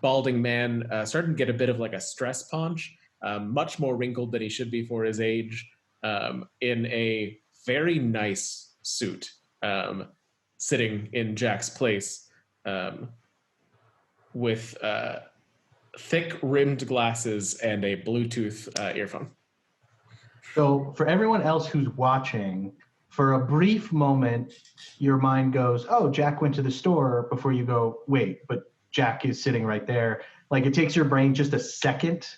S3: balding man starting to get a bit of like a stress paunch, much more wrinkled than he should be for his age, in a very nice suit, sitting in Jack's place, with thick rimmed glasses and a Bluetooth earphone.
S1: So for everyone else who's watching, for a brief moment, your mind goes, oh, Jack went to the store, before you go, wait, but Jack is sitting right there. Like it takes your brain just a second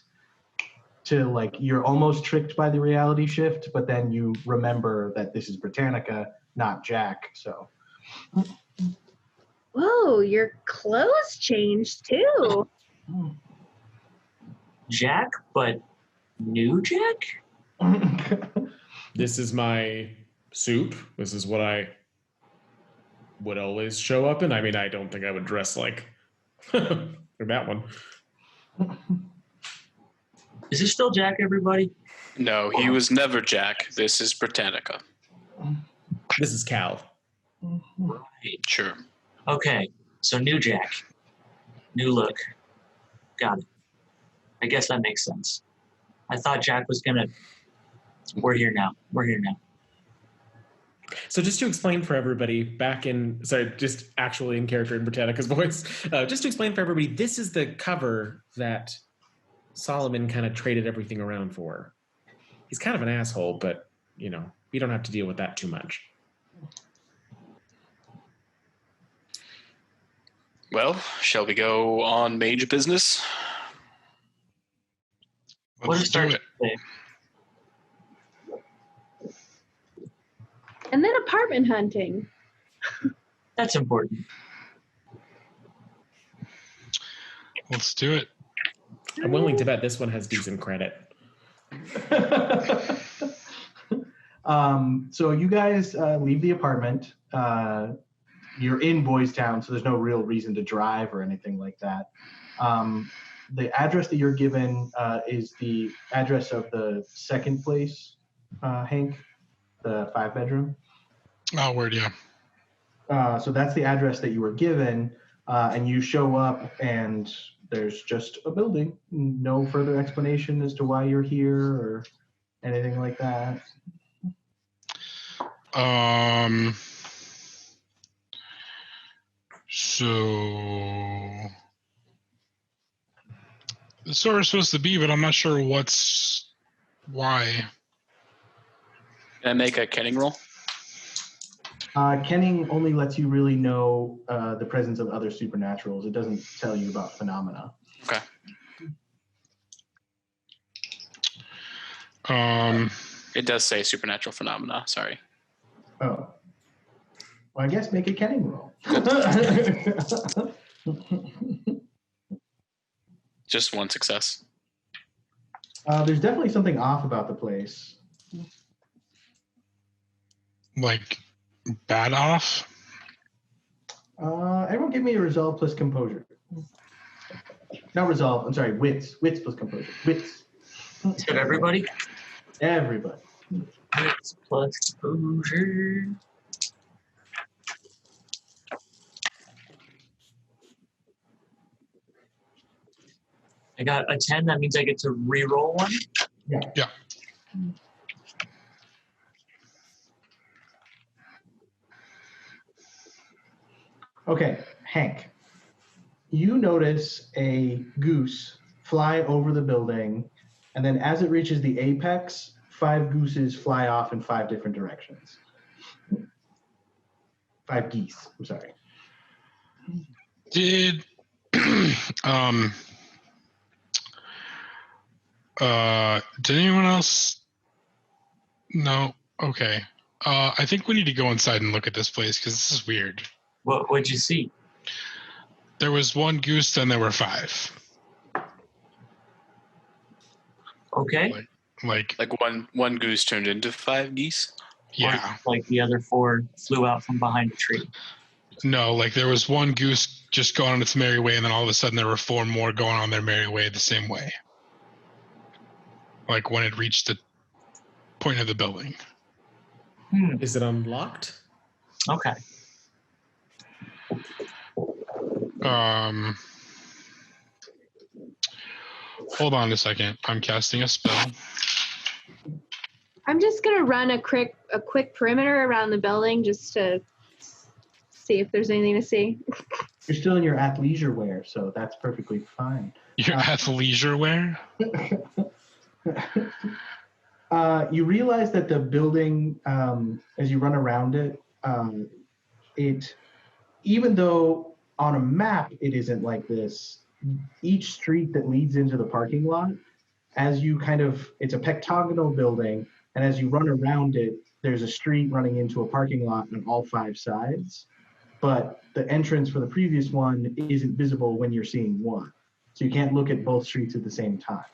S1: to like, you're almost tricked by the reality shift, but then you remember that this is Britannica, not Jack, so.
S6: Whoa, your clothes changed too.
S4: Jack, but new Jack?
S3: This is my suit. This is what I would always show up in. I mean, I don't think I would dress like that one.
S4: Is this still Jack, everybody?
S2: No, he was never Jack. This is Britannica.
S3: This is Cal.
S4: Right.
S2: Sure.
S4: Okay, so new Jack. New look. Got it. I guess that makes sense. I thought Jack was gonna... We're here now.
S3: So just to explain for everybody, just actually in character in Britannica's voice, just to explain for everybody, this is the cover that Solomon kind of traded everything around for. He's kind of an asshole, but, we don't have to deal with that too much.
S2: Well, shall we go on mage business?
S5: Let's do it.
S6: And then apartment hunting.
S4: That's important.
S5: Let's do it.
S3: I'm willing to bet this one has decent credit.
S1: So you guys leave the apartment. You're in Boys Town, so there's no real reason to drive or anything like that. The address that you're given is the address of the second place, Hank, the 5-bedroom.
S5: Oh, word, yeah.
S1: So that's the address that you were given, and you show up, and there's just a building. No further explanation as to why you're here or anything like that.
S5: So that's where we're supposed to be, but I'm not sure why.
S2: Can I make a kenning roll?
S1: Kenning only lets you really know the presence of other supernaturals. It doesn't tell you about phenomena.
S2: Okay. It does say supernatural phenomena. Sorry.
S1: Oh. Well, I guess make a kenning roll.
S2: Just one success.
S1: There's definitely something off about the place.
S5: Like, bad off?
S1: Everyone give me a resolve plus composure. Not resolve, I'm sorry, wits. Wits plus composure. Wits.
S4: Said everybody?
S1: Everybody.
S4: Wits plus composure. I got a 10. That means I get to re-roll one?
S5: Yeah.
S1: Okay, Hank. You notice a goose fly over the building, and then as it reaches the apex, 5 gooses fly off in 5 different directions. 5 geese, I'm sorry.
S5: Did did anyone else? No. Okay. I think we need to go inside and look at this place because this is weird.
S4: What'd you see?
S5: There was 1 goose, then there were 5.
S4: Okay.
S5: Like
S2: one goose turned into 5 geese.
S5: yeah.
S4: Or like the other 4 flew out from behind a tree.
S5: No, like there was 1 goose just going on its merry way, and then all of a sudden there were 4 more going on their merry way the same way. Like when it reached the point of the building.
S3: Is it unlocked?
S4: Okay.
S5: Hold on a second. I'm casting a spell.
S6: I'm just gonna run a quick perimeter around the building just to see if there's anything to see.
S1: You're still in your athleisure wear, so that's perfectly fine.
S5: Your athleisure wear?
S1: You realize that the building, as you run around it, even though on a map it isn't like this, each street that leads into the parking lot, it's a pectagonal building, and as you run around it, there's a street running into a parking lot on all 5 sides, but the entrance for the previous one isn't visible when you're seeing one. So you can't look at both streets at the same time.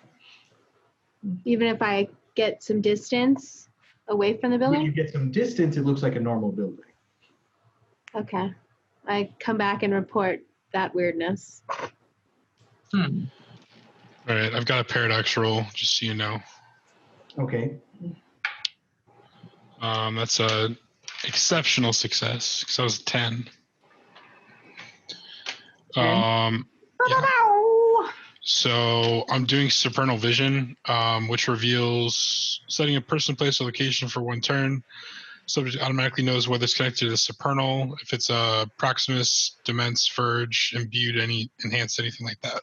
S6: Even if I get some distance away from the building?
S1: When you get some distance, it looks like a normal building.
S6: Okay. I come back and report that weirdness.
S5: All right, I've got a paradox roll, just so you know.
S1: Okay.
S5: That's a exceptional success because I was 10. Yeah. So I'm doing supernal vision, which reveals setting a person, place, or location for one turn. Subject automatically knows whether it's connected to the supernal, if it's a Proximus, Demence, Verge, imbued, any enhanced, anything like that.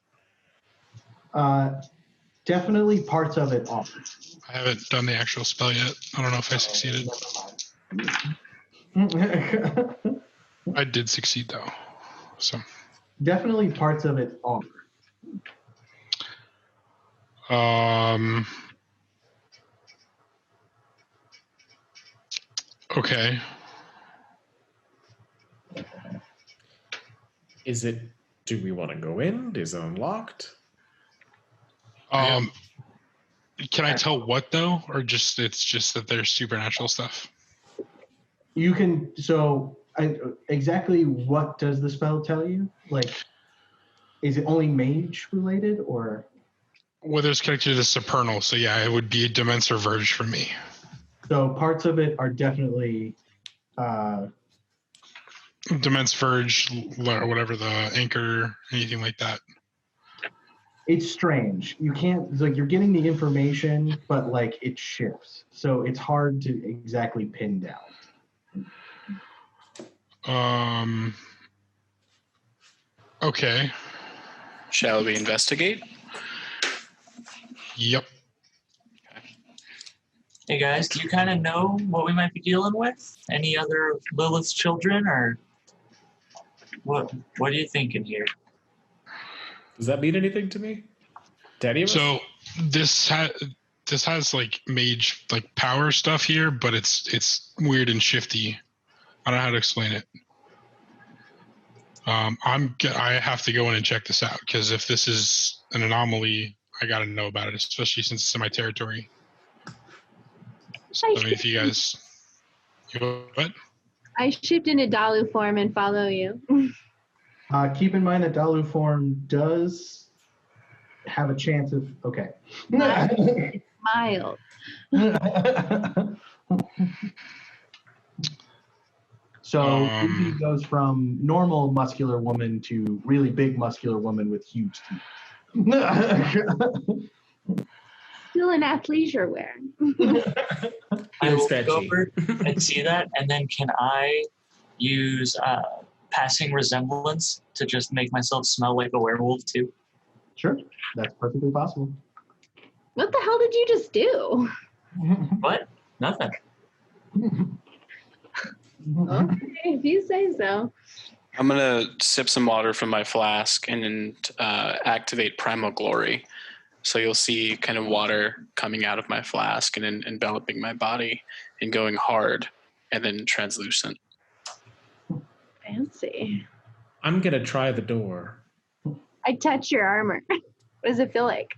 S1: Definitely parts of it are.
S5: I haven't done the actual spell yet. I don't know if I succeeded. I did succeed though. So
S1: definitely parts of it are.
S5: Okay.
S3: Is it? Do we want to go in? Is it unlocked?
S5: Can I tell what though, or just it's just that there's supernatural stuff?
S1: You can. So, exactly what does the spell tell you? Like, is it only mage related, or?
S5: Whether it's connected to the supernal, so yeah, it would be a Demence or Verge for me.
S1: So parts of it are definitely.
S5: Demence, Verge, or whatever, the anchor, anything like that.
S1: It's strange. You can't, it's like you're getting the information, but like it shifts. So it's hard to exactly pin down.
S5: Okay.
S2: Shall we investigate?
S5: Yep.
S4: Hey guys, do you kind of know what we might be dealing with? Any other Lilith's children, or what are you thinking here?
S3: Does that mean anything to me? Daddy?
S5: So this has like mage like power stuff here, but it's weird and shifty. I don't know how to explain it. I have to go in and check this out because if this is an anomaly, I got to know about it, especially since it's in my territory. So I mean, if you guys, what?
S6: I shift into Dalu form and follow you.
S1: Keep in mind that Dalu form does have a chance of
S6: Mild.
S1: So he goes from normal muscular woman to really big muscular woman with huge teeth.
S6: Still in athleisure wear.
S4: I will go over and see that, and then can I use passing resemblance to just make myself smell like a werewolf too?
S1: Sure, that's perfectly possible.
S6: What the hell did you just do?
S4: What? Nothing.
S6: Okay, if you say so.
S2: I'm going to sip some water from my flask and then activate Primal Glory. So you'll see kind of water coming out of my flask and then enveloping my body and going hard and then translucent.
S6: Fancy.
S3: I'm going to try the door.
S6: I touch your armor. What does it feel like?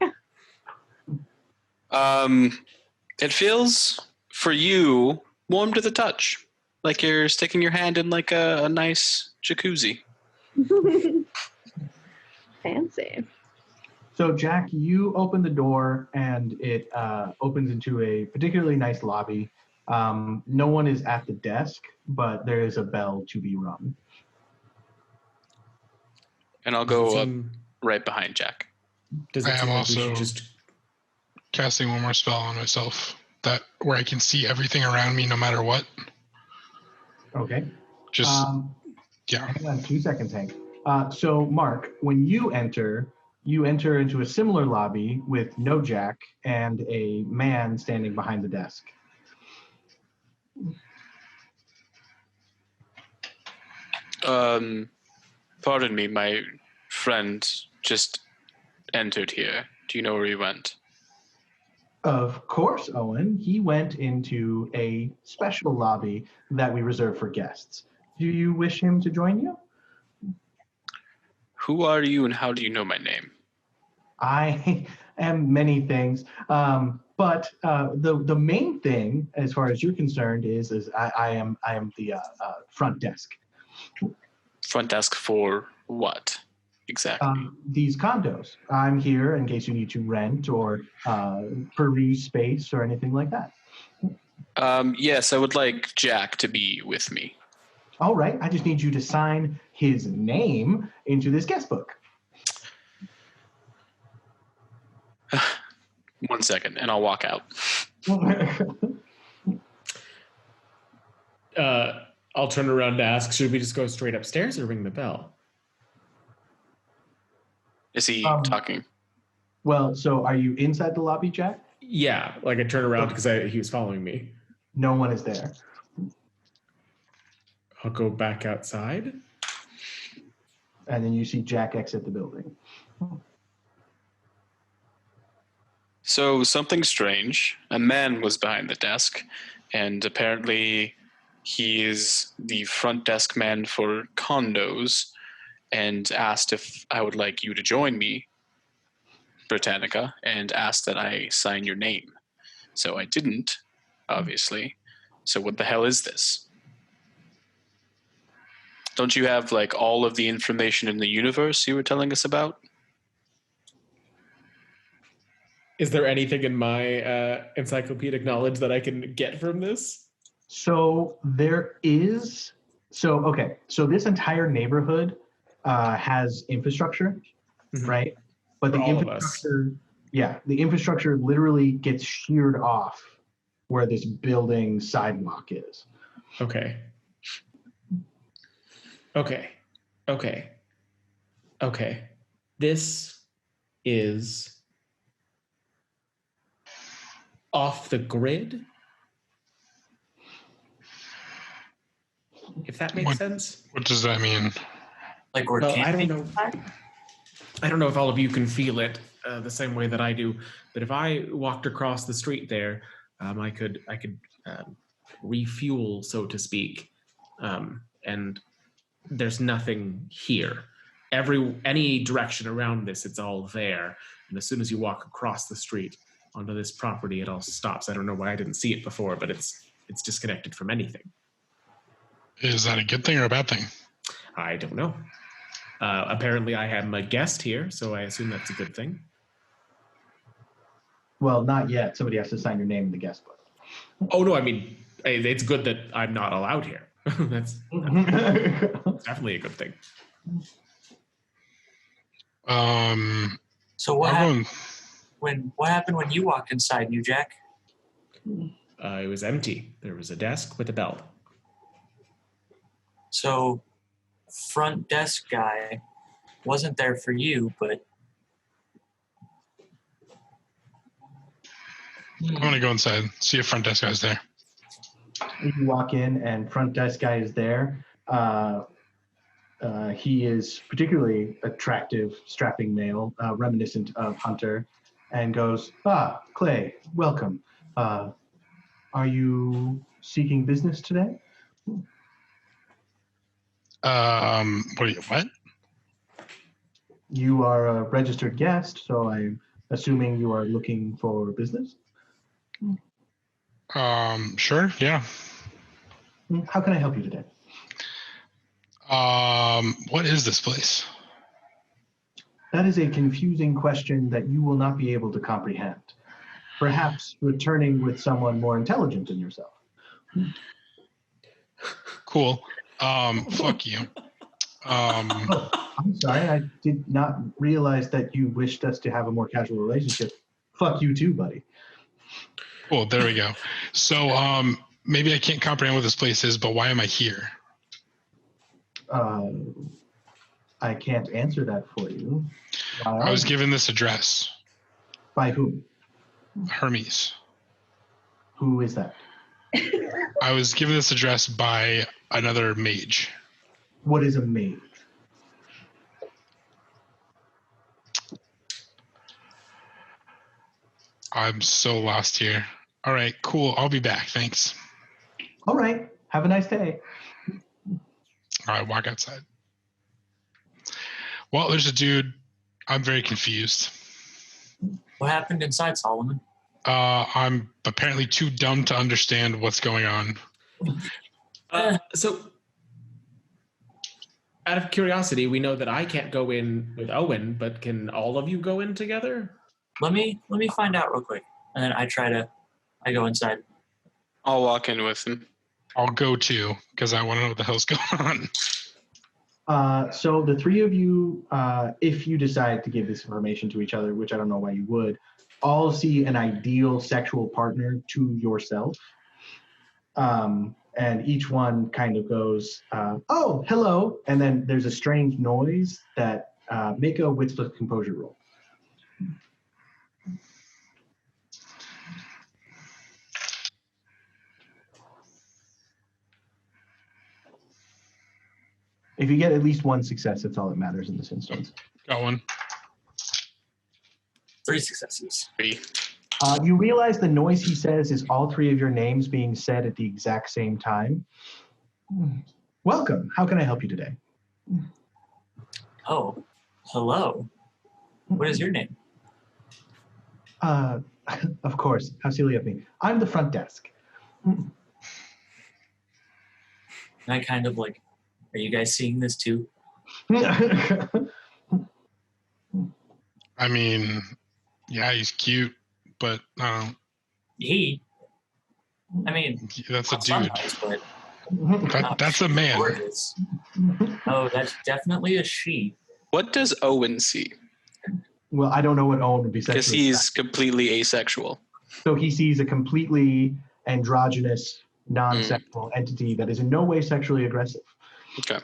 S2: It feels, for you, warm to the touch. Like you're sticking your hand in like a nice jacuzzi.
S6: Fancy.
S1: So, Jack, you open the door and it opens into a particularly nice lobby. No one is at the desk, but there is a bell to be rung.
S2: And I'll go up right behind Jack.
S3: Does it
S5: I am
S3: seem like
S5: also
S3: we should just
S5: casting one more spell on myself that where I can see everything around me no matter what.
S1: Okay.
S5: Just yeah.
S1: Hang on 2 seconds, Hank. So, Mark, when you enter into a similar lobby with no Jack and a man standing behind the desk.
S2: Pardon me, my friend just entered here. Do you know where he went?
S1: Of course, Owen. He went into a special lobby that we reserve for guests. Do you wish him to join you?
S2: Who are you and how do you know my name?
S1: I am many things, but the main thing, as far as you're concerned, is I am the front desk.
S2: Front desk for what? exactly?
S1: These condos. I'm here in case you need to rent or peruse space or anything like that.
S2: Yes, I would like Jack to be with me.
S1: All right. I just need you to sign his name into this guest book.
S2: 1 second, and I'll walk out.
S3: I'll turn around to ask, should we just go straight upstairs or ring the bell?
S2: Is he talking?
S1: Well, so are you inside the lobby, Jack?
S3: Yeah, like I turn around because he was following me.
S1: No one is there.
S3: I'll go back outside.
S1: And then you see Jack exit the building.
S2: So something strange. A man was behind the desk, and apparently he is the front desk man for condos, and asked if I would like you to join me, Britannica, and asked that I sign your name. So I didn't, obviously. So what the hell is this? Don't you have like all of the information in the universe you were telling us about?
S3: Is there anything in my encyclopedic knowledge that I can get from this?
S1: So there is. So this entire neighborhood has infrastructure, right? But the infrastructure, the infrastructure literally gets sheared off where this building sidewalk is.
S3: Okay. This is off the grid, if that makes sense.
S5: What does that mean?
S4: Like we're
S3: camping? I don't know if all of you can feel it the same way that I do, but if I walked across the street there, I could refuel, so to speak, and there's nothing here. Any direction around this, it's all there, and as soon as you walk across the street onto this property, it all stops. I don't know why I didn't see it before, but it's disconnected from anything.
S5: Is that a good thing or a bad thing?
S3: I don't know. Apparently I am a guest here, so I assume that's a good thing.
S1: Well, not yet. Somebody has to sign your name in the guest book.
S3: Oh, no, I mean, it's good that I'm not allowed here. That's definitely a good thing.
S4: So what happened when you walked inside, New Jack?
S3: It was empty. There was a desk with a bell.
S4: So front desk guy wasn't there for you, but
S5: I'm gonna go inside, see if front desk guy's there.
S1: You walk in and front desk guy is there. He is particularly attractive, strapping male, reminiscent of Hunter, and goes, Clay, welcome. Are you seeking business today?
S5: What?
S1: You are a registered guest, so I'm assuming you are looking for business?
S5: Sure, yeah.
S1: How can I help you today?
S5: What is this place?
S1: That is a confusing question that you will not be able to comprehend. Perhaps returning with someone more intelligent than yourself.
S5: Cool. Fuck you.
S1: I'm sorry, I did not realize that you wished us to have a more casual relationship. Fuck you too, buddy.
S5: Cool, there we go. So, maybe I can't comprehend what this place is, but why am I here?
S1: I can't answer that for you.
S5: I was given this address.
S1: By whom?
S5: Hermes.
S1: Who is that?
S5: I was given this address by another mage.
S1: What is a mage?
S5: I'm so lost here. All right, cool. I'll be back. Thanks.
S1: All right. Have a nice day.
S5: All right, walk outside. Well, there's a dude. I'm very confused.
S4: What happened inside, Solomon?
S5: I'm apparently too dumb to understand what's going on.
S3: So out of curiosity, we know that I can't go in with Owen, but can all of you go in together?
S4: Let me find out real quick, and then I go inside.
S2: I'll walk in with him.
S5: I'll go too, because I want to know what the hell's going on.
S1: So the three of you, if you decide to give this information to each other, which I don't know why you would, all see an ideal sexual partner to yourself. And each one kind of goes, oh, hello. And then there's a strange noise that make a wits plus composure roll. If you get at least one success, that's all that matters in this instance.
S5: Got one.
S4: 3 successes.
S2: 3.
S1: You realize the noise he says is all three of your names being said at the exact same time. Welcome. How can I help you today?
S4: Oh, hello. What is your name?
S1: Of course. How silly of me. I'm the front desk.
S4: And I kind of like, are you guys seeing this too?
S5: I mean, yeah, he's cute, but
S4: I mean,
S5: that's a dude.
S4: sometimes, but
S5: That's a man.
S4: gorgeous. Oh, that's definitely a she.
S2: What does Owen see?
S1: Well, I don't know what Owen would be
S2: Because
S1: sexually
S2: he's completely asexual.
S1: So he sees a completely androgynous, non-sexual entity that is in no way sexually aggressive.
S2: Okay.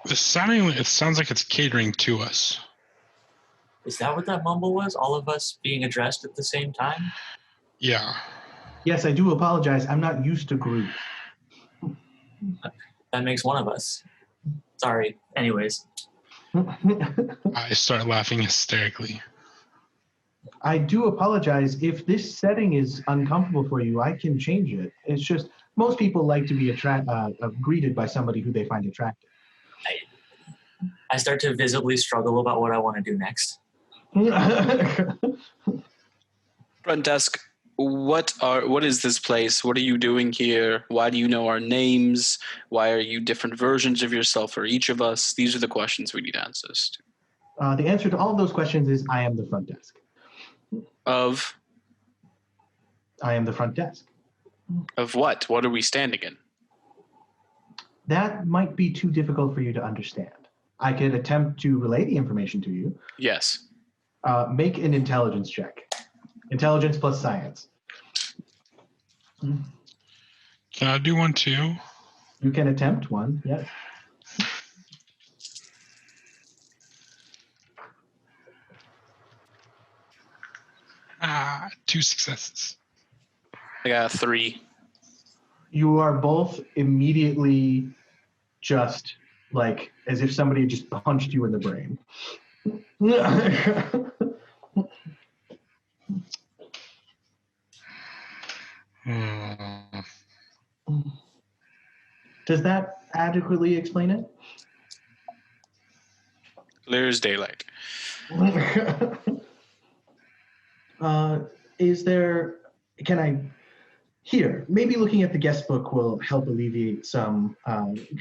S5: It sounds like it's catering to us.
S4: Is that what that mumble was? All of us being addressed at the same time?
S5: Yeah.
S1: Yes, I do apologize. I'm not used to groups.
S4: That makes one of us. Sorry. Anyways.
S5: I start laughing hysterically.
S1: I do apologize. If this setting is uncomfortable for you, I can change it. It's just most people like to be greeted by somebody who they find attractive.
S4: I start to visibly struggle about what I want to do next.
S2: Front desk, what is this place? What are you doing here? Why do you know our names? Why are you different versions of yourself for each of us? These are the questions we need answers to.
S1: The answer to all of those questions is I am the front desk. I am the front desk.
S2: Of what? What are we standing in?
S1: That might be too difficult for you to understand. I could attempt to relay the information to you.
S2: Yes.
S1: Make an intelligence check. Intelligence plus science.
S5: Can I do one too?
S1: You can attempt one, yes.
S5: Two successes.
S2: I got 3.
S1: You are both immediately just like as if somebody had just punched you in the brain. Does that adequately explain it?
S2: Clear as daylight.
S1: Here, maybe looking at the guest book will help alleviate some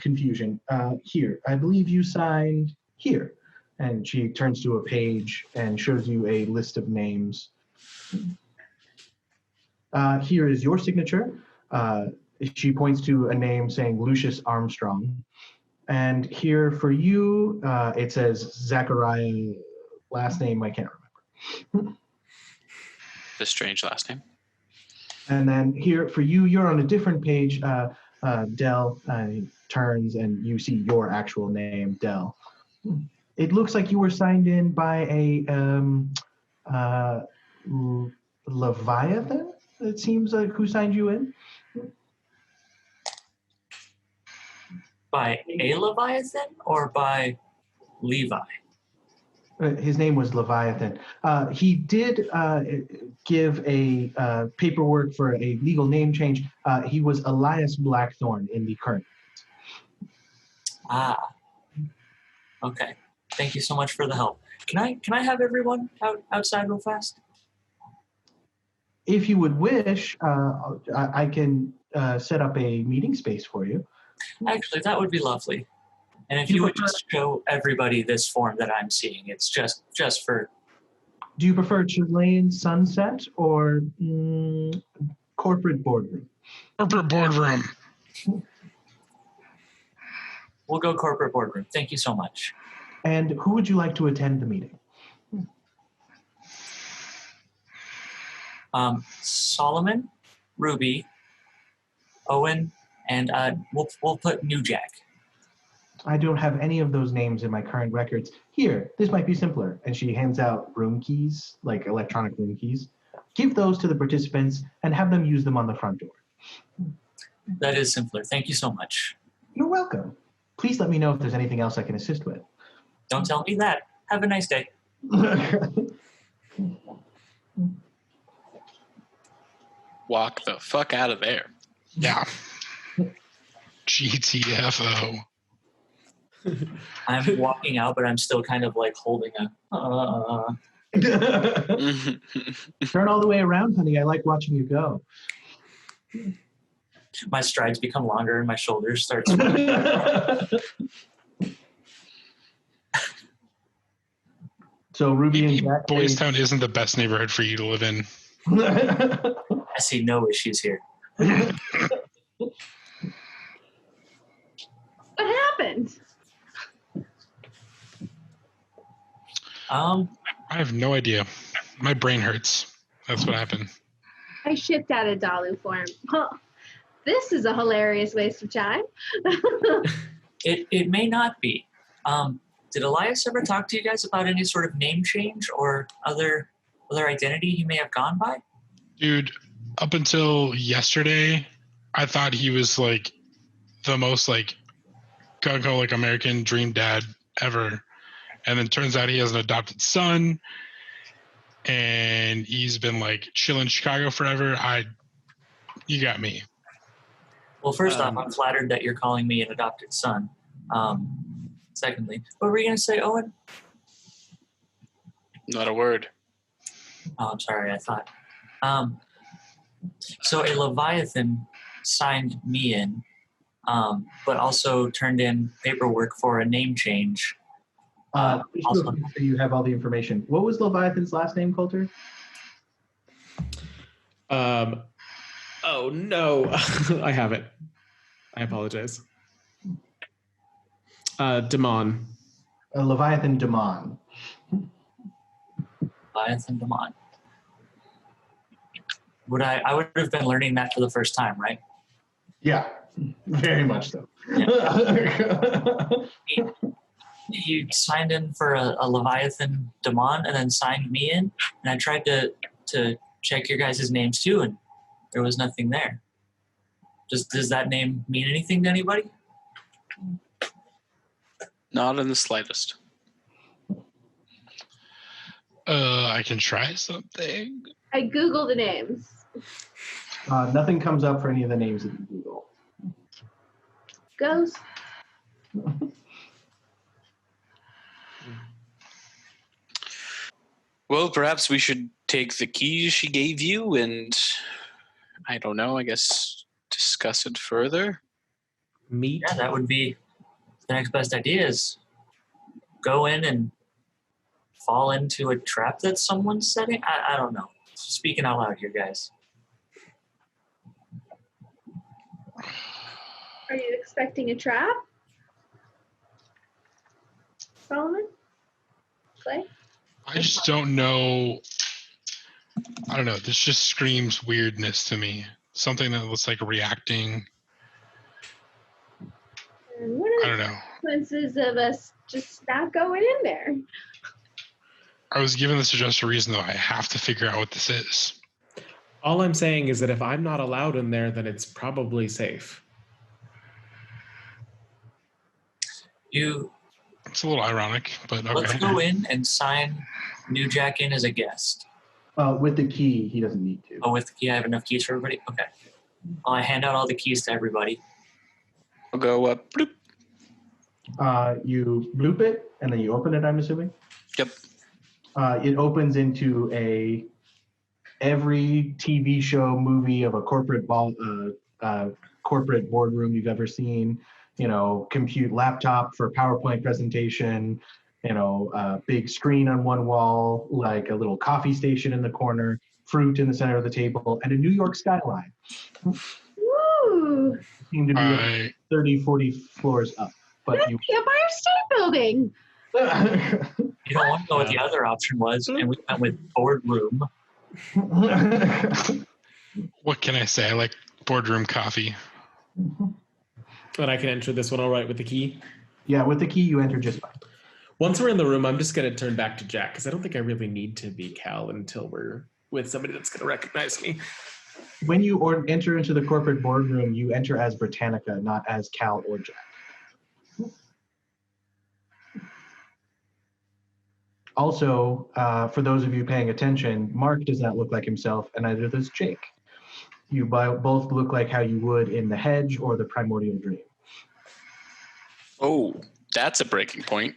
S1: confusion. Here, I believe you signed here. And she turns to a page and shows you a list of names. Here is your signature. She points to a name saying Lucius Armstrong. And here for you, it says Zachariah, last name I can't remember.
S2: The strange last name.
S1: And then here for you, you're on a different page, Dell, turns and you see your actual name, Dell. It looks like you were signed in by a Leviathan, it seems like, who signed you in?
S4: By a Leviathan or by Levi?
S1: His name was Leviathan. He did give a paperwork for a legal name change. He was Elias Blackthorn in the current.
S4: Ah. Okay. Thank you so much for the help. Can I have everyone outside real fast?
S1: If you would wish, I can set up a meeting space for you.
S4: Actually, that would be lovely. And if you would just show everybody this form that I'm seeing, it's just for...
S1: Do you prefer Chilean sunset or corporate boardroom?
S5: Corporate boardroom.
S4: We'll go corporate boardroom. Thank you so much.
S1: And who would you like to attend the meeting?
S4: Solomon, Ruby, Owen, and we'll put New Jack.
S1: I don't have any of those names in my current records. Here, this might be simpler. And she hands out room keys, like electronic room keys. Give those to the participants and have them use them on the front door.
S4: That is simpler. Thank you so much.
S1: You're welcome. Please let me know if there's anything else I can assist with.
S4: Don't tell me that. Have a nice day.
S2: Walk the fuck out of there.
S5: Yeah. GTFO.
S4: I'm walking out, but I'm still kind of like holding a...
S1: Turn all the way around, honey. I like watching you go.
S4: My strides become longer and my shoulders start
S1: So Ruby and Jack...
S5: Boys Town isn't the best neighborhood for you to live in.
S4: I see no issues here.
S6: What happened?
S5: I have no idea. My brain hurts. That's what happened.
S6: I shipped out a Dalu form. Huh. This is a hilarious waste of time.
S4: It may not be. Did Elias ever talk to you guys about any sort of name change or other identity he may have gone by?
S5: Dude, up until yesterday, I thought he was like the most like gung-ho like American dream dad ever. And then turns out he has an adopted son and he's been like chilling in Chicago forever. You got me.
S4: Well, first off, I'm flattered that you're calling me an adopted son. Secondly, what were you going to say, Owen?
S2: Not a word.
S4: Oh, I'm sorry, I thought. So a Leviathan signed me in, but also turned in paperwork for a name change.
S1: Also, so you have all the information. What was Leviathan's last name, Coulter?
S3: Oh no, I have it. I apologize. Damon.
S1: Leviathan Damon.
S4: Leviathan Damon. I would have been learning that for the first time, right?
S1: Yeah, very much so.
S4: Yeah. He signed in for a Leviathan Damon and then signed me in, and I tried to check your guys' names too, and there was nothing there. Does that name mean anything to anybody?
S2: Not in the slightest.
S5: I can try something.
S6: I Googled the names.
S1: Nothing comes up for any of the names that you Google.
S6: Ghost.
S2: Well, perhaps we should take the keys she gave you and, I don't know, I guess discuss it further.
S3: Meet.
S4: Yeah, that would be the next best idea is go in and fall into a trap that someone's setting. I don't know. Speaking out loud here, guys.
S6: Are you expecting a trap? Solomon? Clay?
S5: I just don't know. I don't know. This just screams weirdness to me. Something that looks like reacting.
S6: And what
S5: I
S6: are
S5: don't
S6: the
S5: know.
S6: consequences of us just not going in there?
S5: I was given this just a reason, though. I have to figure out what this is.
S3: All I'm saying is that if I'm not allowed in there, then it's probably safe.
S5: It's a little ironic, but okay.
S4: Let's go in and sign New Jack in as a guest.
S1: With the key, he doesn't need to.
S4: Oh, with the key, I have enough keys for everybody? Okay. Well, I hand out all the keys to everybody.
S2: I'll go up. Bloop.
S1: You bloop it, and then you open it, I'm assuming?
S2: Yep.
S1: It opens into a every TV show, movie of a corporate corporate boardroom you've ever seen. Compute laptop for PowerPoint presentation. Big screen on one wall, like a little coffee station in the corner, fruit in the center of the table, and a New York skyline.
S6: Woo!
S1: Seem to be like 30, 40 floors up. But
S6: That's the Empire State Building.
S4: You don't want to know what the other option was, and we went with boardroom.
S5: What can I say? I like boardroom coffee.
S3: And I can enter this one all right with the key?
S1: Yeah, with the key you enter just fine.
S3: Once we're in the room, I'm just going to turn back to Jack because I don't think I really need to be Cal until we're with somebody that's going to recognize me.
S1: When you enter into the corporate boardroom, you enter as Britannica, not as Cal or Jack. Also, for those of you paying attention, Mark does not look like himself, and neither does Jake. You both look like how you would in The Hedge or The Primordial Dream.
S2: Oh, that's a breaking point.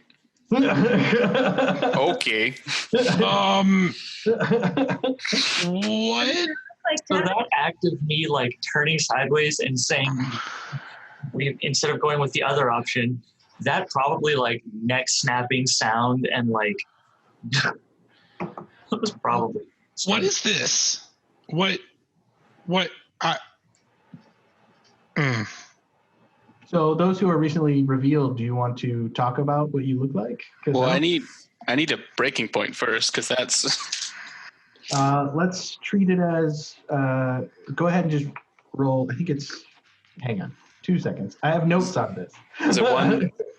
S2: Okay.
S5: What?
S4: So that act of me like turning sideways and saying, instead of going with the other option, that probably like neck snapping sound and like that was probably.
S5: What is this? What?
S1: So those who are recently revealed, do you want to talk about what you look like?
S2: Well, I need a breaking point first because that's.
S1: Let's treat it as. Go ahead and just roll. I think it's. Hang on, 2 seconds. I have notes on this.
S2: Is it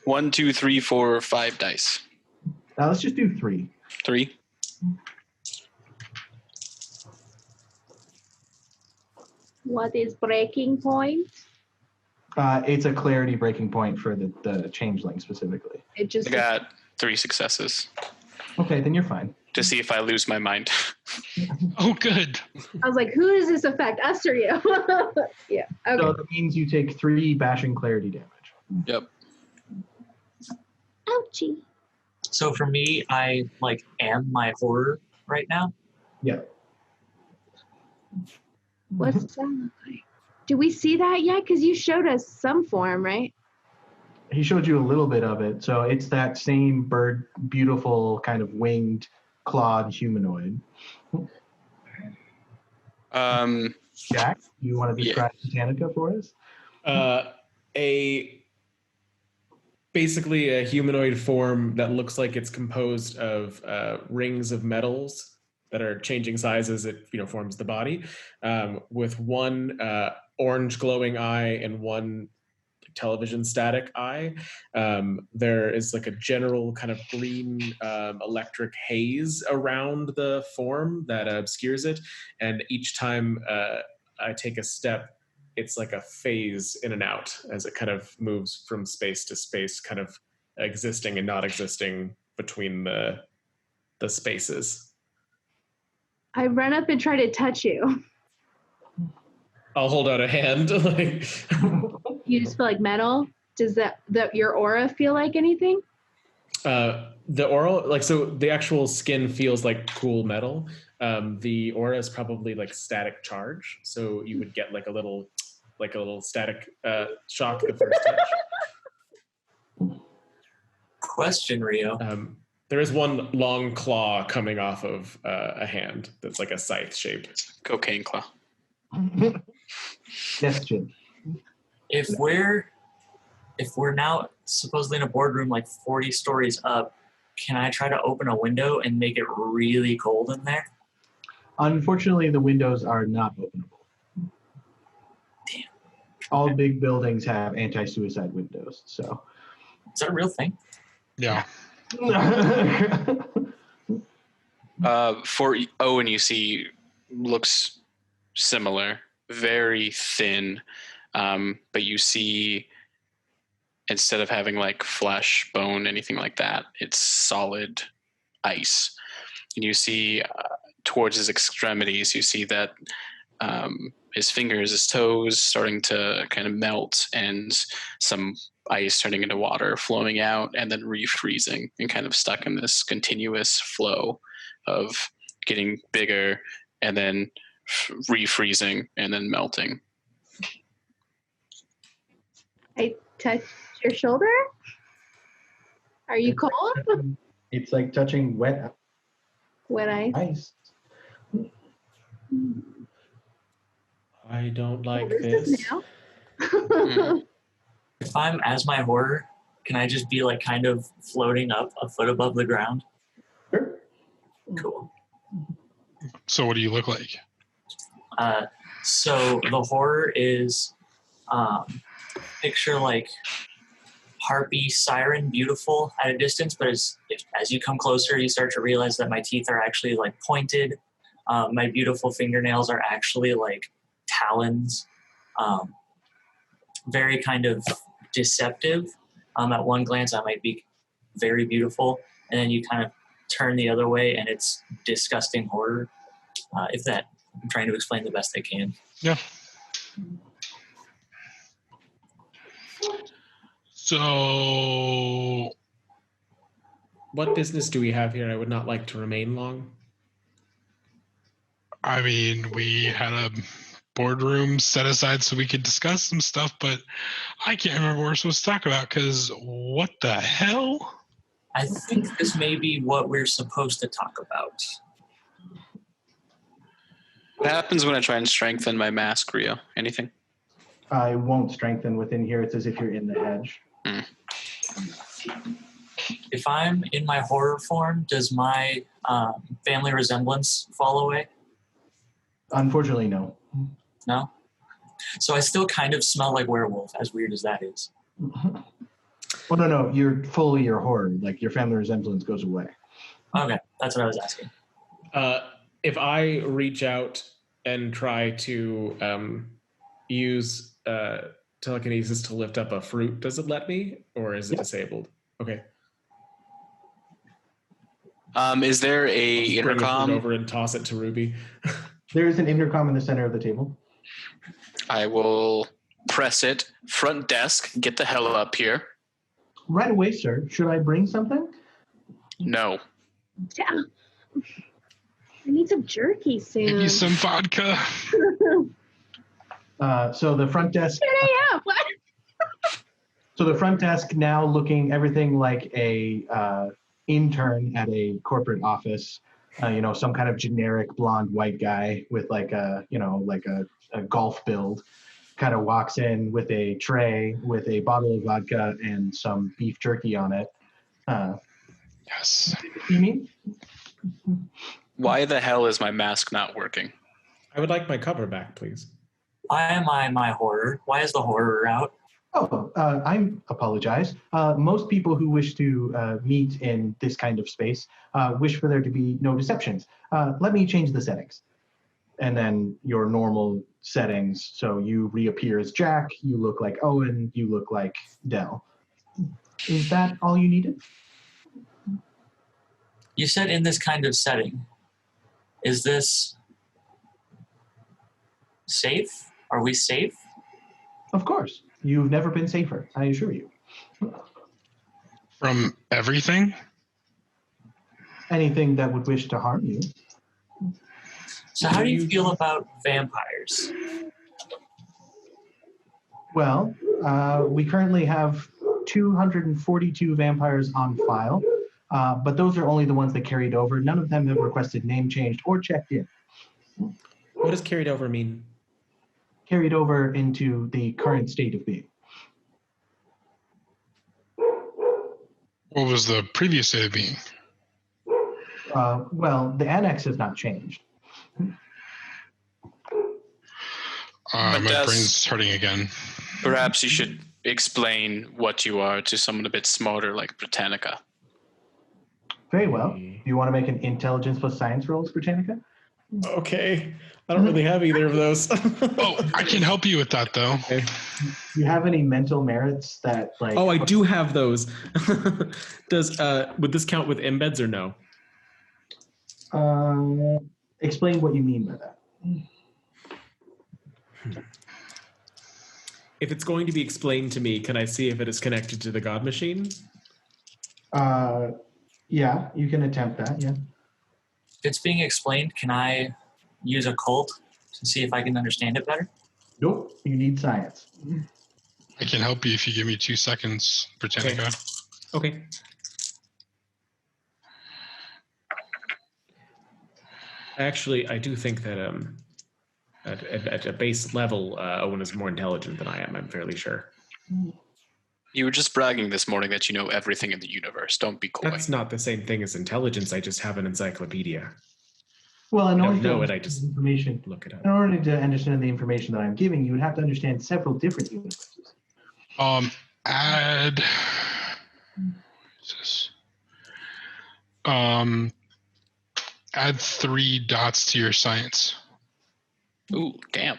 S2: 1, 2, 3, 4, 5 dice?
S1: Let's just do 3.
S2: 3.
S6: What is breaking point?
S1: It's a clarity breaking point for the changeling specifically.
S6: It just.
S2: I got 3 successes.
S1: Okay, then you're fine.
S2: To see if I lose my mind.
S5: Oh, good.
S6: I was like, who does this affect, us or you? Yeah. Okay.
S1: So that means you take 3 bashing clarity damage.
S2: Yep.
S6: Ouchie.
S4: So for me, I like am my horror right now.
S1: Yeah.
S6: What's that look like? Do we see that yet? Because you showed us some form, right?
S1: He showed you a little bit of it. So it's that same bird, beautiful kind of winged, clawed humanoid. Jack, you want to describe Britannica for us?
S3: Basically a humanoid form that looks like it's composed of rings of metals that are changing size as it forms the body, with one orange glowing eye and one television static eye. There is like a general kind of green electric haze around the form that obscures it, and each time I take a step, it's like a phase in and out as it kind of moves from space to space, kind of existing and not existing between the spaces.
S6: I run up and try to touch you.
S3: I'll hold out a hand.
S6: You just feel like metal? Does your aura feel like anything?
S3: The aura, so the actual skin feels like cool metal. The aura is probably like static charge, so you would get like a little static shock the first touch.
S4: Question, Rio.
S3: There is one long claw coming off of a hand that's like a scythe shaped.
S2: Cocaine claw.
S1: Yes, Jim.
S4: If we're now supposedly in a boardroom like 40 stories up, can I try to open a window and make it really cold in there?
S1: Unfortunately, the windows are not openable.
S4: Damn.
S1: All big buildings have anti-suicide windows, so.
S4: Is that a real thing?
S5: Yeah.
S2: For Owen, you see, looks similar, very thin, but you see, instead of having like flesh, bone, anything like that, it's solid ice. And you see towards his extremities, you see that his fingers, his toes starting to kind of melt, and some ice turning into water flowing out and then refreezing and kind of stuck in this continuous flow of getting bigger and then refreezing and then melting.
S6: I touch your shoulder. Are you cold?
S1: It's like touching wet
S6: Ice.
S1: ice.
S3: I don't like
S6: What is
S3: this.
S6: now?
S4: If I'm as my horror, can I just be like kind of floating up a foot above the ground?
S1: Sure.
S4: Cool.
S5: So what do you look like?
S4: So the horror is picture like harpy siren, beautiful at a distance, but as you come closer, you start to realize that my teeth are actually like pointed. My beautiful fingernails are actually like talons. Very kind of deceptive. At one glance, I might be very beautiful, and then you kind of turn the other way, and it's disgusting horror. I'm trying to explain the best I can.
S5: Yeah. So,
S3: What business do we have here? I would not like to remain long.
S5: I mean, we had a boardroom set aside so we could discuss some stuff, but I can't remember what we're supposed to talk about because what the hell?
S4: I think this may be what we're supposed to talk about.
S2: What happens when I try and strengthen my mask, Rio? Anything?
S1: I won't strengthen within here. It's as if you're in the edge.
S4: If I'm in my horror form, does my family resemblance fall away?
S1: Unfortunately, no.
S4: No? So I still kind of smell like werewolf, as weird as that is.
S1: Well, no. You're fully your horror. Like your family resemblance goes away.
S4: Okay, that's what I was asking.
S3: If I reach out and try to use telekinesis to lift up a fruit, does it let me, or is it disabled? Okay.
S2: Is there a
S3: Bring
S2: intercom?
S3: the fruit over and toss it to Ruby.
S1: There is an intercom in the center of the table.
S2: I will press it. Front desk, get the hell up here.
S1: Right away, sir. Should I bring something?
S2: No.
S6: Yeah. I need some jerky soon.
S5: Maybe some vodka.
S1: So the front desk.
S6: 10 a.m. What?
S1: So the front desk now looking everything like a intern at a corporate office. Some kind of generic blonde white guy with like a golf build, kind of walks in with a tray with a bottle of vodka and some beef jerky on it.
S5: Yes.
S1: You mean?
S2: Why the hell is my mask not working?
S3: I would like my cover back, please.
S4: Why am I my horror? Why is the horror out?
S1: Oh, I apologize. Most people who wish to meet in this kind of space wish for there to be no deceptions. Let me change the settings. And then your normal settings. So you reappear as Jack, you look like Owen, you look like Dell. Is that all you needed?
S4: You said in this kind of setting. Is this safe? Are we safe?
S1: Of course. You've never been safer, I assure you.
S5: From everything?
S1: Anything that would wish to harm you.
S4: So how do you feel about vampires?
S1: Well, we currently have 242 vampires on file, but those are only the ones that carried over. None of them have requested name changed or checked in.
S3: What does carried over mean?
S1: Carried over into the current state of being.
S5: What was the previous state of being?
S1: Well, the annex has not changed.
S5: My brain's hurting again.
S2: Perhaps you should explain what you are to someone a bit smarter like Britannica.
S1: Very well. Do you want to make an intelligence plus science rolls, Britannica?
S3: Okay. I don't really have either of those.
S5: Oh, I can help you with that, though.
S3: Okay.
S1: Do you have any mental merits that, like...
S3: Oh, I do have those. Would this count with embeds or no?
S1: Explain what you mean by that.
S3: If it's going to be explained to me, can I see if it is connected to the God machine?
S1: Yeah, you can attempt that, yeah.
S4: If it's being explained, can I use occult to see if I can understand it better?
S1: Nope, you need science.
S5: I can help you if you give me 2 seconds, Britannica.
S3: Okay. Actually, I do think that at a base level, Owen is more intelligent than I am. I'm fairly sure.
S2: You were just bragging this morning that you know everything in the universe. Don't be coy.
S3: That's not the same thing as intelligence. I just have an encyclopedia.
S1: Well, in
S3: I
S1: order
S3: don't
S1: to
S3: know it. I
S1: understand
S3: just
S1: the information,
S3: look it up.
S1: in order to understand the information that I'm giving, you would have to understand several different universes.
S5: Add. Add 3 dots to your science.
S2: Ooh, damn.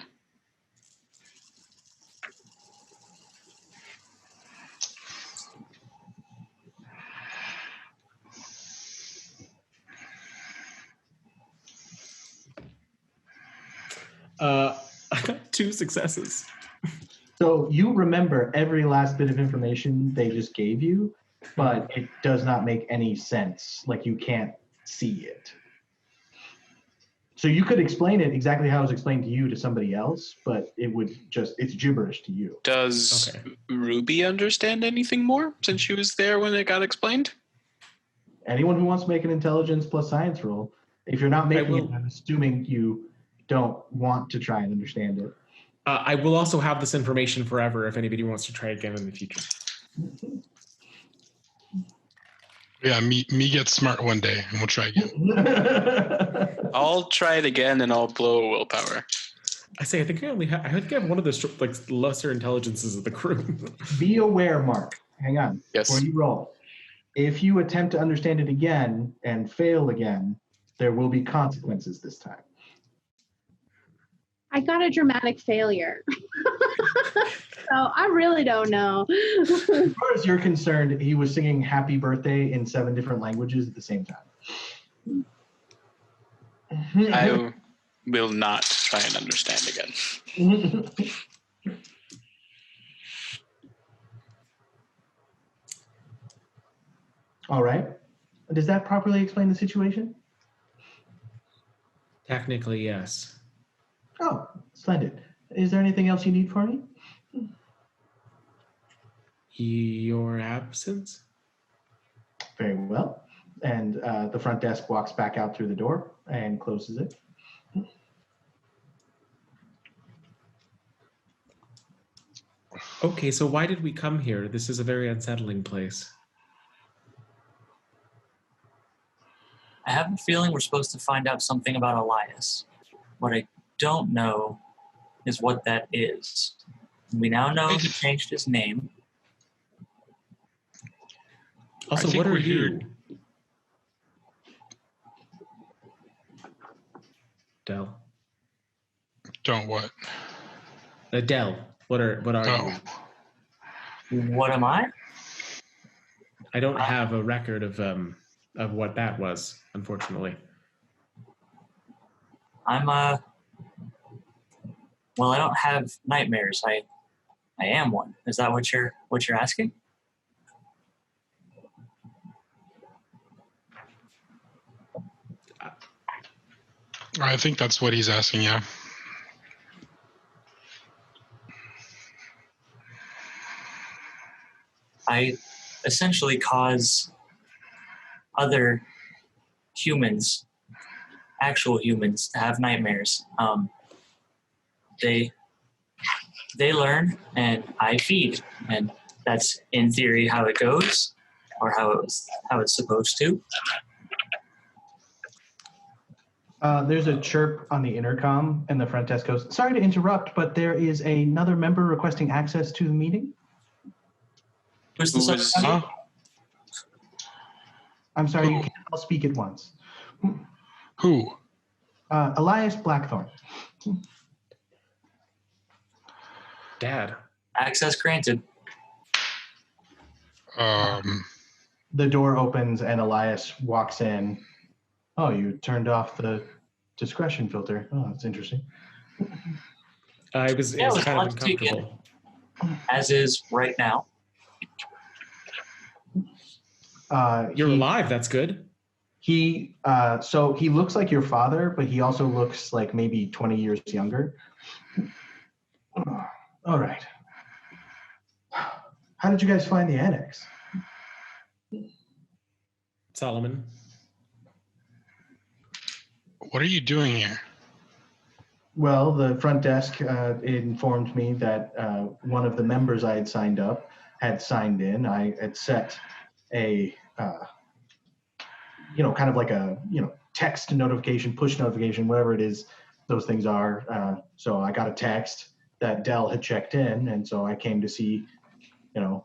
S3: I got 2 successes.
S1: So you remember every last bit of information they just gave you, but it does not make any sense. Like you can't see it. So you could explain it exactly how it was explained to you to somebody else, but it's gibberish to you.
S2: Does Ruby understand anything more since she was there when it got explained?
S1: Anyone who wants to make an intelligence plus science roll, if you're not making it, I'm assuming you don't want to try and understand it.
S3: I will also have this information forever if anybody wants to try again in the future.
S5: Yeah, me get smart one day, and we'll try again.
S2: I'll try it again, and I'll blow a willpower.
S3: I think I have one of the lesser intelligences of the crew.
S1: Be aware, Mark. Hang on.
S2: Yes.
S1: Before you roll, if you attempt to understand it again and fail again, there will be consequences this time.
S6: I got a dramatic failure. So I really don't know.
S1: As far as you're concerned, he was singing Happy Birthday in 7 different languages at the same time.
S2: I will not try and understand again.
S1: All right. Does that properly explain the situation?
S3: Technically, yes.
S1: Oh, splendid. Is there anything else you need for me?
S3: Your absence?
S1: Very well. And the front desk walks back out through the door and closes it.
S3: Okay, so why did we come here? This is a very unsettling place.
S4: I have a feeling we're supposed to find out something about Elias. What I don't know is what that is. We now know he changed his name.
S3: Also, what are you? Del.
S5: Don't what?
S3: Del. What are you?
S4: What am I?
S3: I don't have a record of what that was, unfortunately.
S4: I'm well, I don't have nightmares. I am one. Is that what you're asking?
S5: I think that's what he's asking, yeah.
S4: I essentially cause other humans, actual humans, to have nightmares. They learn and I feed, and that's in theory how it goes, or how it's supposed to.
S1: There's a chirp on the intercom, and the front desk goes, "Sorry to interrupt, but there is another member requesting access to the meeting."
S4: Who's this?
S1: I'm sorry, you can't all speak at once.
S5: Who?
S1: Elias Blackthorn.
S3: Dad.
S4: Access granted.
S1: The door opens and Elias walks in. Oh, you turned off the discretion filter. Oh, that's interesting.
S3: It was kind of uncomfortable.
S4: As is right now.
S3: You're alive, that's good.
S1: So he looks like your father, but he also looks like maybe 20 years younger. All right. How did you guys find the annex?
S3: Solomon.
S5: What are you doing here?
S1: Well, the front desk informed me that one of the members I had signed up had signed in. I had set a, kind of like a, text notification, push notification, whatever it is those things are. So I got a text that Dell had checked in, and so I came to see,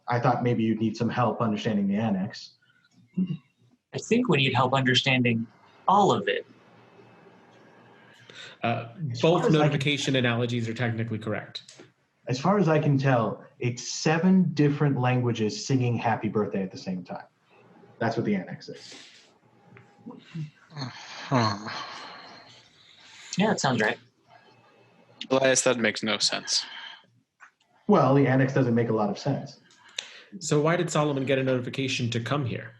S1: I thought maybe you'd need some help understanding the annex.
S4: I think we need help understanding all of it.
S3: Both notification analogies are technically correct.
S1: As far as I can tell, it's 7 different languages singing happy birthday at the same time. That's what the annex is.
S5: Huh.
S4: Yeah, that sounds right.
S2: Elias, that makes no sense.
S1: Well, the annex doesn't make a lot of sense.
S3: So why did Solomon get a notification to come here?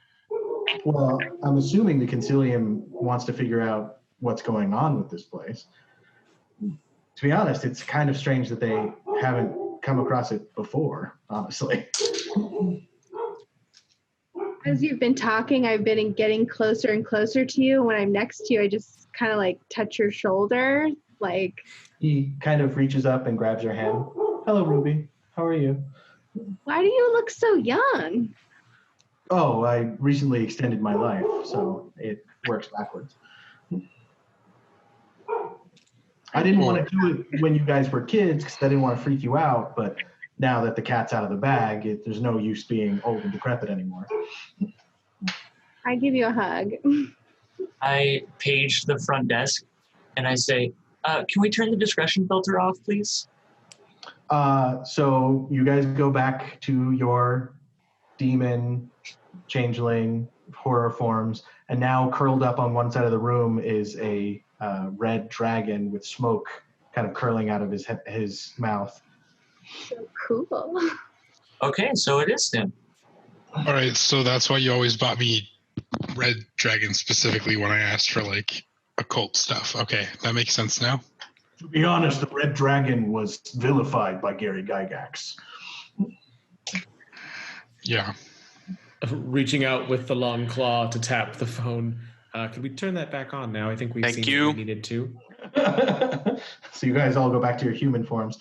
S1: Well, I'm assuming the Concilium wants to figure out what's going on with this place. To be honest, it's kind of strange that they haven't come across it before, honestly.
S6: As you've been talking, I've been getting closer and closer to you. When I'm next to you, I just kind of like touch your shoulder. Like,
S1: He kind of reaches up and grabs your hand. Hello, Ruby. How are you?
S6: why do you look so young?
S1: Oh, I recently extended my life, so it works backwards. I didn't want to do it when you guys were kids because I didn't want to freak you out, but now that the cat's out of the bag, there's no use being old and decrepit anymore.
S6: I give you a hug.
S4: I page the front desk and I say, can we turn the discretion filter off, please?
S1: So you guys go back to your demon, changeling, horror forms, and now curled up on one side of the room is a red dragon with smoke kind of curling out of his mouth.
S6: So cool.
S4: Okay, so it is him.
S5: All right, so that's why you always bought me red dragon specifically when I asked for like occult stuff. Okay, that makes sense now.
S1: To be honest, the red dragon was vilified by Gary Gygax.
S5: Yeah.
S3: Reaching out with the long claw to tap the phone. Could we turn that back on now? I think we've seen what we needed to.
S1: So you guys all go back to your human forms.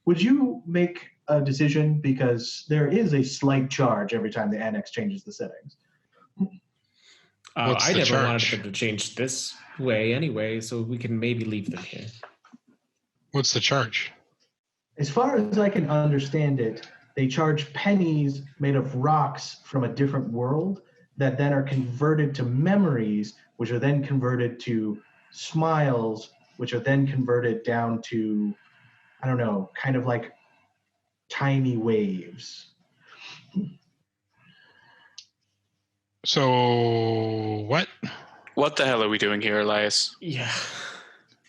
S1: Would you make a decision, because there is a slight charge every time the annex changes the settings?
S5: What's
S3: I
S5: the
S3: never wanted
S5: charge?
S3: them to change this way anyway, so we can maybe leave them here.
S5: What's the charge?
S1: As far as I can understand it, they charge pennies made of rocks from a different world that then are converted to memories, which are then converted to smiles, which are then converted down to, I don't know, kind of like tiny waves.
S5: So what?
S2: What the hell are we doing here, Elias?
S3: Yeah.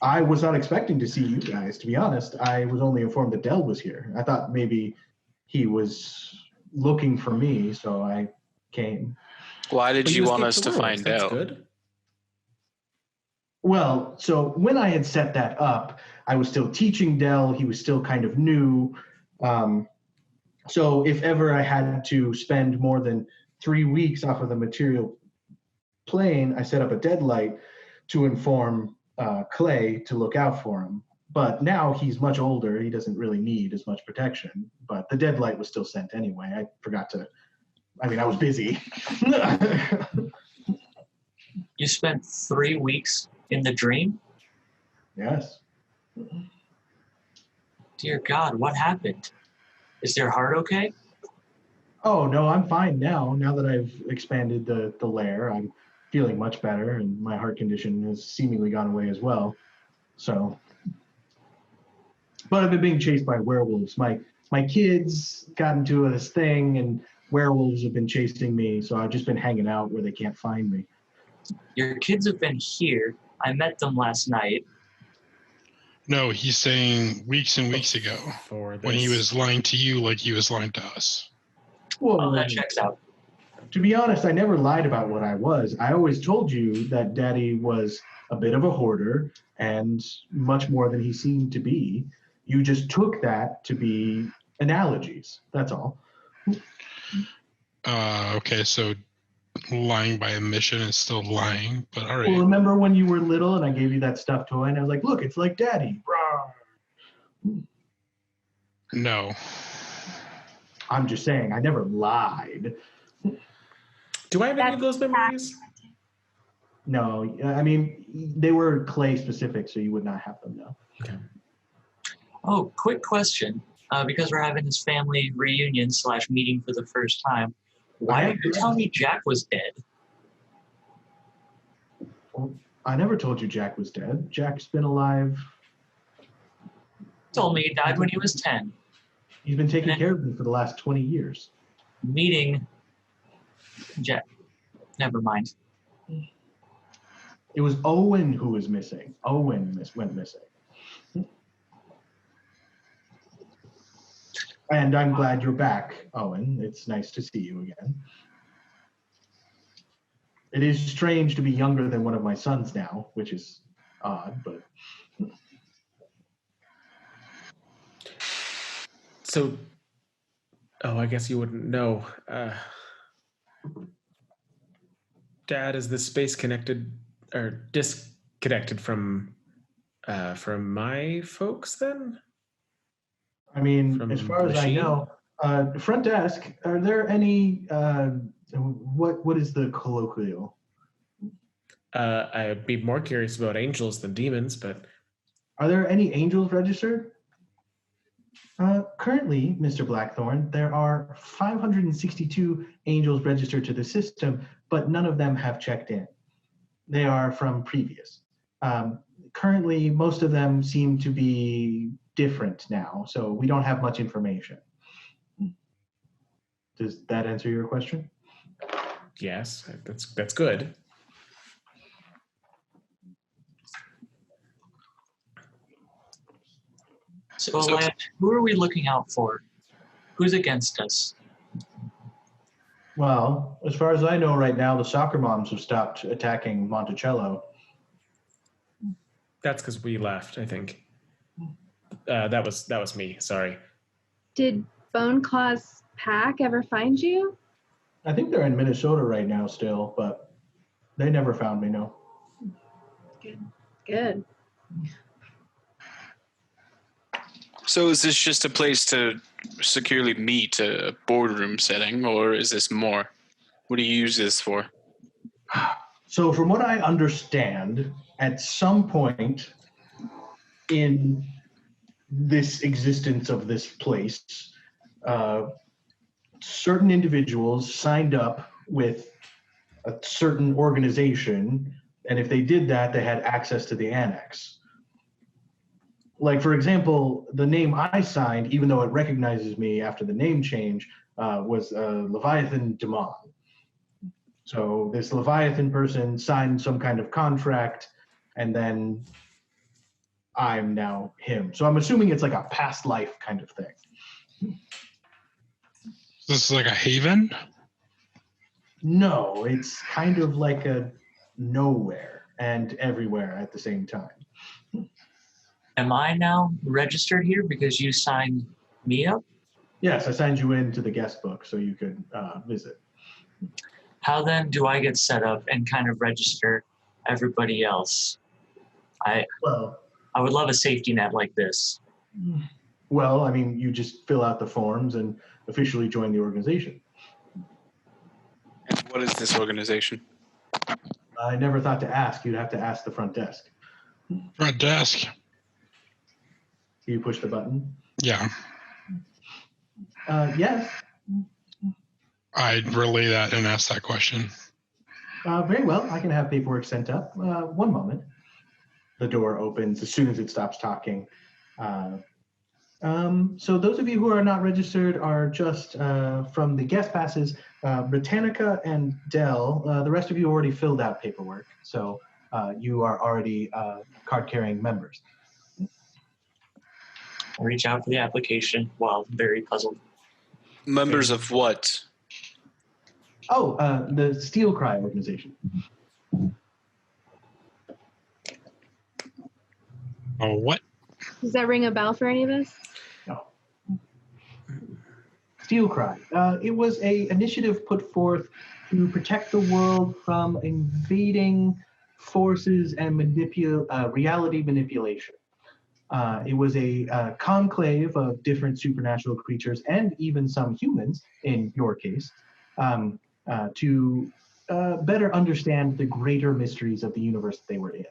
S1: I was not expecting to see you guys, to be honest. I was only informed that Dell was here. I thought maybe he was looking for me, so I came.
S2: Why did
S3: But
S2: you want
S3: escaped
S2: us
S3: the
S2: to
S3: world,
S2: find
S3: that's
S2: out?
S3: good.
S1: Well, so when I had set that up, I was still teaching Dell. He was still kind of new. So if ever I had to spend more than 3 weeks off of the material plane, I set up a deadlight to inform Clay to look out for him. But now he's much older. He doesn't really need as much protection. But the deadlight was still sent anyway. I forgot to, I was busy.
S4: You spent 3 weeks in the dream?
S1: Yes.
S4: Dear God, what happened? Is your heart okay?
S1: Oh, no, I'm fine now. Now that I've expanded the lair, I'm feeling much better, and my heart condition has seemingly gone away as well. So, but I've been being chased by werewolves. My kids got into this thing, and werewolves have been chasing me, so I've just been hanging out where they can't find me.
S4: Your kids have been here. I met them last night.
S5: No, he's saying weeks and weeks ago
S3: For
S5: when he
S3: this.
S5: was lying to you like he was lying to us.
S1: Whoa,
S4: Oh, that checks out.
S1: To be honest, I never lied about what I was. I always told you that Daddy was a bit of a hoarder and much more than he seemed to be. You just took that to be analogies. That's all.
S5: Okay, so lying by omission is still lying, but all right.
S1: Well, remember when you were little and I gave you that stuffed toy and I was like, look, it's like Daddy.
S5: No.
S1: I'm just saying, I never lied.
S3: Do I have any of those memories?
S1: No, I mean, they were clay specific, so you would not have them, no.
S3: Okay.
S4: Oh, quick question. Because we're having this family reunion / meeting for the first time, why did you tell me Jack was dead?
S1: Well, I never told you Jack was dead. Jack's been alive.
S4: Told me he died when he was 10.
S1: He's been taking care of me for the last 20 years.
S4: Meeting Jack. Never mind.
S1: It was Owen who was missing. Owen went missing. And I'm glad you're back, Owen. It's nice to see you again. It is strange to be younger than one of my sons now, which is odd, but...
S3: So, I guess you wouldn't know. Dad, is the space connected or disconnected from my folks then?
S1: I mean,
S3: From
S1: as far as
S3: machine?
S1: I know, front desk, are there any, what is the colloquial?
S3: I'd be more curious about angels than demons, but...
S1: Are there any angels registered? Currently, Mr. Blackthorn, there are 562 angels registered to the system, but none of them have checked in. They are from previous. Currently, most of them seem to be different now, so we don't have much information. Does that answer your question?
S3: Yes, that's good.
S4: So, who are we looking out for? Who's against us?
S1: Well, as far as I know right now, the soccer moms have stopped attacking Monticello.
S3: That's because we left, I think. That was me. Sorry.
S6: Did Bone Claw's pack ever find you?
S1: I think they're in Minnesota right now still, but they never found me, no.
S6: Good.
S2: So is this just a place to securely meet, a boardroom setting, or is this more? What do you use this for?
S1: So from what I understand, at some point in this existence of this place, certain individuals signed up with a certain organization, and if they did that, they had access to the annex. Like, for example, the name I signed, even though it recognizes me after the name change, was Leviathan Demon. So this Leviathan person signed some kind of contract, and then I'm now him. So I'm assuming it's like a past life kind of thing.
S5: This is like a haven?
S1: No, it's kind of like a nowhere and everywhere at the same time.
S4: Am I now registered here because you signed me up?
S1: Yes, I signed you into the guest book so you could visit.
S4: How then do I get set up and kind of register everybody else? I would love a safety net like this.
S1: Well, I mean, you just fill out the forms and officially join the organization.
S2: And what is this organization?
S1: I never thought to ask. You'd have to ask the front desk.
S5: Front desk.
S1: You push the button?
S5: Yeah.
S1: Yes.
S5: I'd relay that and ask that question.
S1: Very well. I can have paperwork sent up. One moment. The door opens as soon as it stops talking. So those of you who are not registered are just from the guest passes. Britannica and Dell, the rest of you already filled out paperwork. So you are already card-carrying members.
S4: I reach out for the application while very puzzled.
S2: Members of what?
S1: Oh, the Steel Cry organization.
S5: Oh, what?
S6: Does that ring a bell for any of us?
S1: No. Steel Cry. It was a initiative put forth to protect the world from invading forces and reality manipulation. It was a conclave of different supernatural creatures and even some humans, in your case, to better understand the greater mysteries of the universe they were in.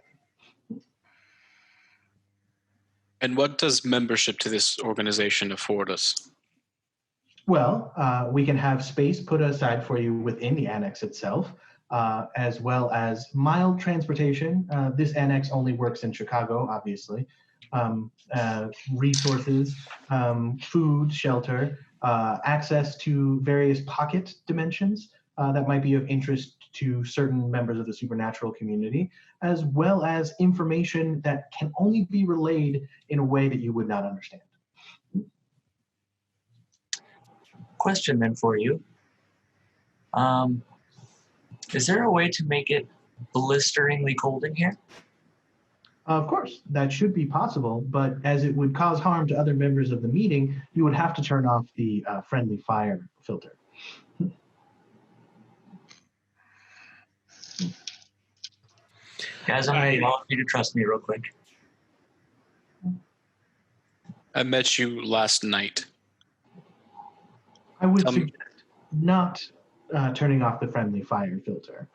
S2: And what does membership to this organization afford us?
S1: Well, we can have space put aside for you within the annex itself, as well as mild transportation. This annex only works in Chicago, obviously. Resources, food, shelter, access to various pocket dimensions that might be of interest to certain members of the supernatural community, as well as information that can only be relayed in a way that you would not understand.
S4: Question then for you. Is there a way to make it blisteringly cold in here?
S1: Of course, that should be possible, but as it would cause harm to other members of the meeting, you would have to turn off the friendly fire filter.
S4: Guys, I'm going to call you to trust me real quick.
S2: I met you last night.
S1: I would suggest not turning off the friendly fire filter.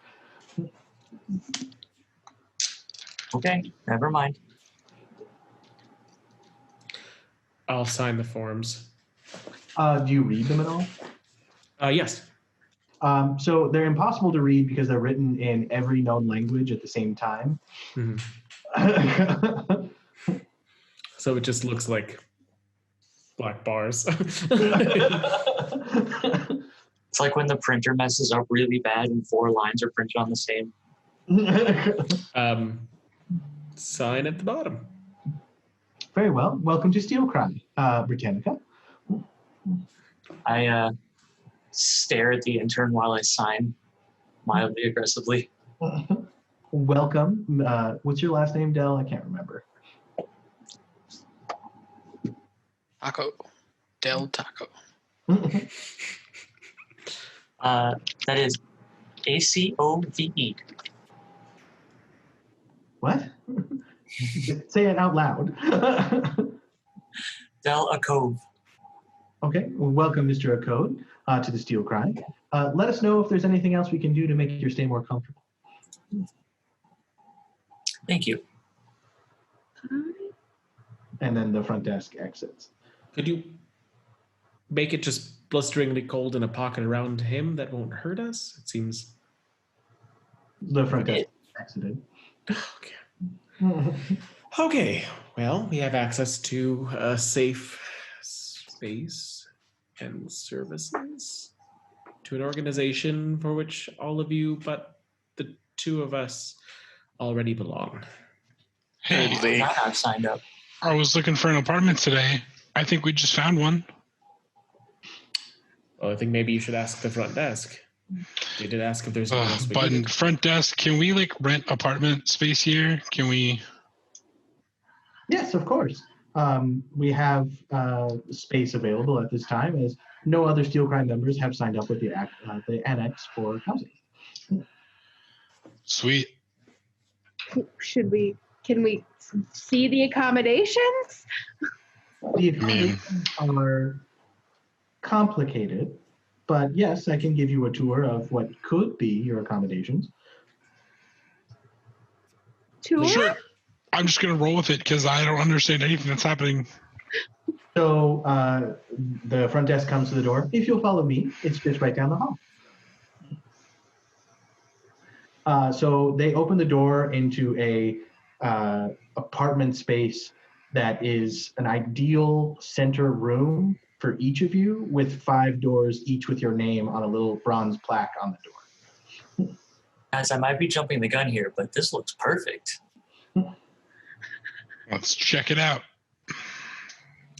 S4: Okay, never mind.
S3: I'll sign the forms.
S1: Do you read them at all?
S3: Yes.
S1: So they're impossible to read because they're written in every known language at the same time.
S3: Mm-hmm. So it just looks like black bars.
S4: It's like when the printer messes up really bad and 4 lines are printed on the same.
S3: Sign at the bottom.
S1: Very well. Welcome to Steel Cry, Britannica.
S4: I stare at the intern while I sign mildly aggressively.
S1: Welcome. What's your last name, Del? I can't remember.
S2: Taco. Del Taco.
S4: That is ACOVE.
S1: What? Say it out loud.
S4: Del Acove.
S1: Okay. Well, welcome, Mr. Acode, to the Steel Cry. Let us know if there's anything else we can do to make your stay more comfortable.
S4: Thank you.
S1: And then the front desk exits.
S3: Could you make it just blisteringly cold in a pocket around him that won't hurt us? It seems...
S1: The front desk exited.
S3: Okay. Okay. Well, we have access to a safe space and services to an organization for which all of you but the 2 of us already belong.
S5: Hey,
S4: I've signed up.
S5: I was looking for an apartment today. I think we just found one.
S3: Well, I think maybe you should ask the front desk. They did ask if there's anything else we
S5: But
S3: needed.
S5: front desk, can we like rent apartment space here? Can we?
S1: Yes, of course. We have space available at this time, as no other Steel Cry members have signed up with the annex for housing.
S5: Sweet.
S6: Can we see the accommodations?
S1: The accommodations are complicated, but yes, I can give you a tour of what could be your accommodations.
S6: Tour?
S5: Sure. I'm just going to roll with it because I don't understand anything that's happening.
S1: So the front desk comes to the door. If you'll follow me, it's just right down the hall. So they open the door into a apartment space that is an ideal center room for each of you, with 5 doors, each with your name on a little bronze plaque on the door.
S4: Guys, I might be jumping the gun here, but this looks perfect.
S5: Let's check it out.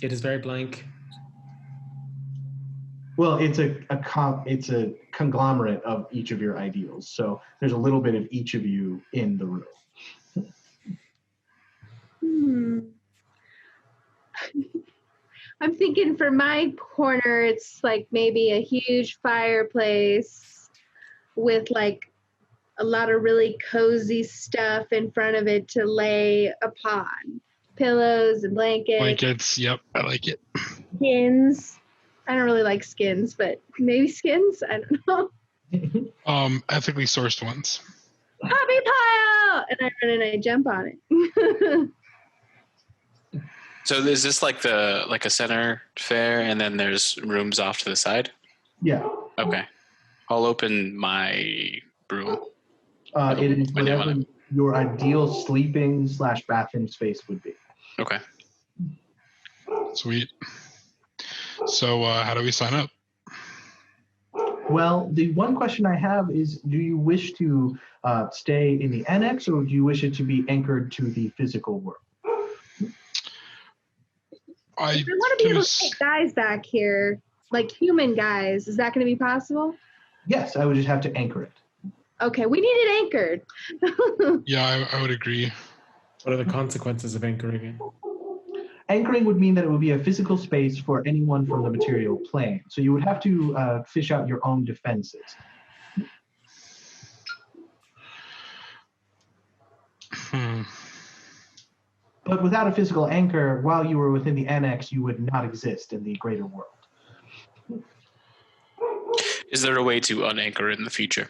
S3: It is very blank.
S1: Well, it's a conglomerate of each of your ideals. So there's a little bit of each of you in the room.
S6: I'm thinking for my corner, it's like maybe a huge fireplace with like a lot of really cozy stuff in front of it to lay upon. Pillows and blankets.
S5: Blankets, yep, I like it.
S6: Skins. I don't really like skins, but maybe skins? I don't know.
S5: Ethically sourced ones.
S6: Puppy pile! And I run and I jump on it.
S2: So is this like a center fair, and then there's rooms off to the side?
S1: Yeah.
S2: Okay. I'll open my room.
S1: It is whatever your ideal sleeping/bathroom space would be.
S2: Okay.
S5: Sweet. So how do we sign up?
S1: Well, the one question I have is, do you wish to stay in the annex, or do you wish it to be anchored to the physical world?
S6: I want to be able to take guys back here, like human guys. Is that going to be possible?
S1: Yes, I would just have to anchor it.
S6: Okay, we need it anchored.
S5: Yeah, I would agree.
S3: What are the consequences of anchoring it?
S1: Anchoring would mean that it would be a physical space for anyone from the material plane. So you would have to fish out your own defenses. But without a physical anchor, while you were within the annex, you would not exist in the greater world.
S2: Is there a way to unanchor in the future?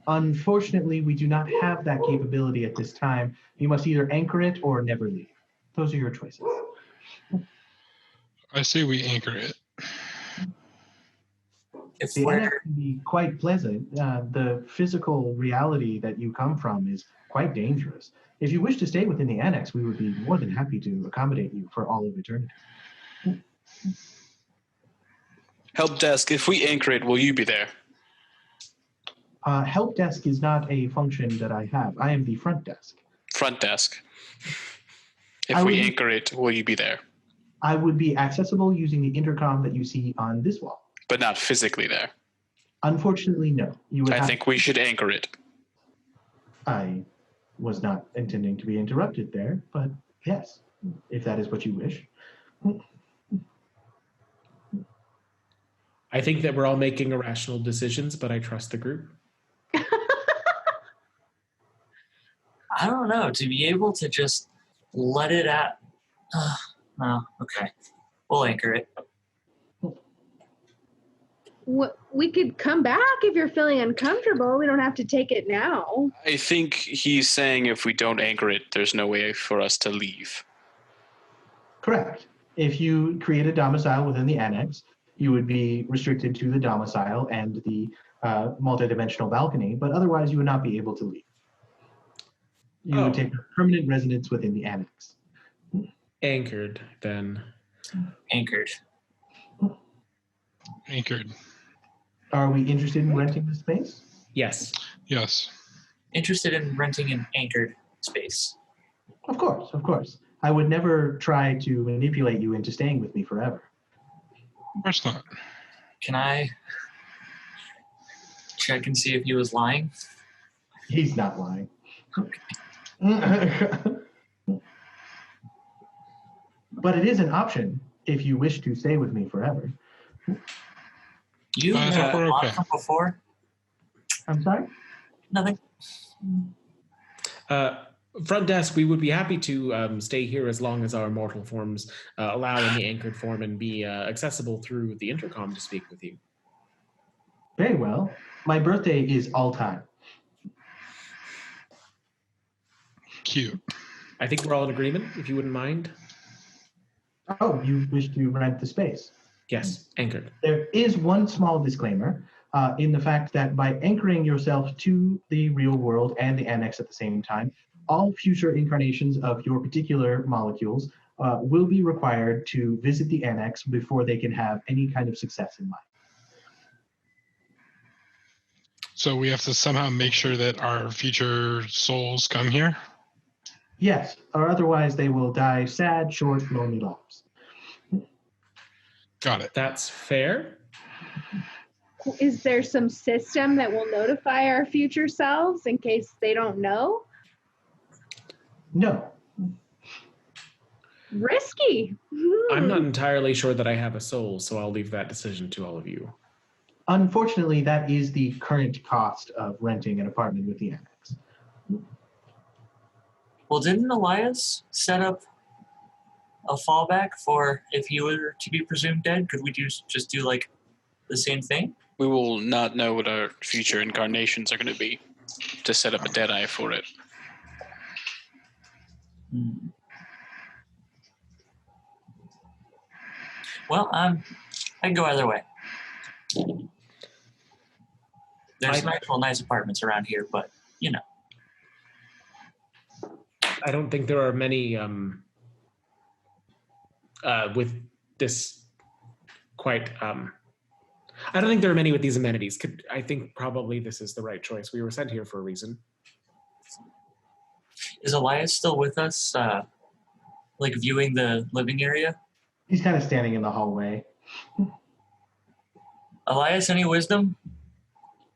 S1: Unfortunately, we do not have that capability at this time. You must either anchor it or never leave. Those are your choices.
S5: I say we anchor it.
S1: The annex can be quite pleasant. The physical reality that you come from is quite dangerous. If you wish to stay within the annex, we would be more than happy to accommodate you for all of eternity.
S2: Help desk, if we anchor it, will you be there?
S1: Help desk is not a function that I have. I am the front desk.
S2: Front desk. If we anchor it, will you be there?
S1: I would be accessible using the intercom that you see on this wall.
S2: But not physically there.
S1: Unfortunately, no. You would
S2: I think we should anchor it.
S1: I was not intending to be interrupted there, but yes, if that is what you wish.
S3: I think that we're all making irrational decisions, but I trust the group.
S4: I don't know. To be able to just let it out. Oh, okay. We'll anchor it.
S6: We could come back if you're feeling uncomfortable. We don't have to take it now.
S2: I think he's saying if we don't anchor it, there's no way for us to leave.
S1: Correct. If you create a domicile within the annex, you would be restricted to the domicile and the multidimensional balcony, but otherwise you would not be able to leave. You would take a permanent residence within the annex.
S3: Anchored, then.
S4: Anchored.
S5: Anchored.
S1: Are we interested in renting the space?
S3: Yes.
S5: Yes.
S4: Interested in renting an anchored space.
S1: Of course, of course. I would never try to manipulate you into staying with me forever.
S5: Of course not.
S4: Can I check and see if he was lying?
S1: He's not lying. But it is an option if you wish to stay with me forever.
S4: You have lied from before?
S1: I'm sorry?
S4: Nothing.
S3: Front desk, we would be happy to stay here as long as our mortal forms allow in the anchored form and be accessible through the intercom to speak with you.
S1: Very well. My birthday is all time.
S5: Cute.
S1: I
S3: think we're all in agreement, if you wouldn't mind.
S1: Oh, you wish to rent the space?
S3: Yes, anchored.
S1: There is one small disclaimer in the fact that by anchoring yourself to the real world and the annex at the same time, all future incarnations of your particular molecules will be required to visit the annex before they can have any kind of success in life.
S5: So we have to somehow make sure that our future souls come here?
S1: Yes, or otherwise they will die sad, short, lonely lives.
S5: Got it.
S3: That's fair.
S6: is there some system that will notify our future selves in case they don't know?
S1: No.
S6: Risky.
S3: I'm not entirely sure that I have a soul, so I'll leave that decision to all of you.
S1: Unfortunately, that is the current cost of renting an apartment with the annex.
S4: Well, didn't Elias set up a fallback for if he were to be presumed dead? Could we just do like the same thing?
S2: We will not know what our future incarnations are going to be to set up a deadeye for it.
S4: Well, I can go either way. There's some actual nice apartments around here, but you know.
S3: I don't think there are many with this quite. I don't think there are many with these amenities. I think probably this is the right choice. We were sent here for a reason.
S4: Is Elias still with us, like viewing the living area?
S1: He's kind of standing in the hallway.
S4: Elias, any wisdom?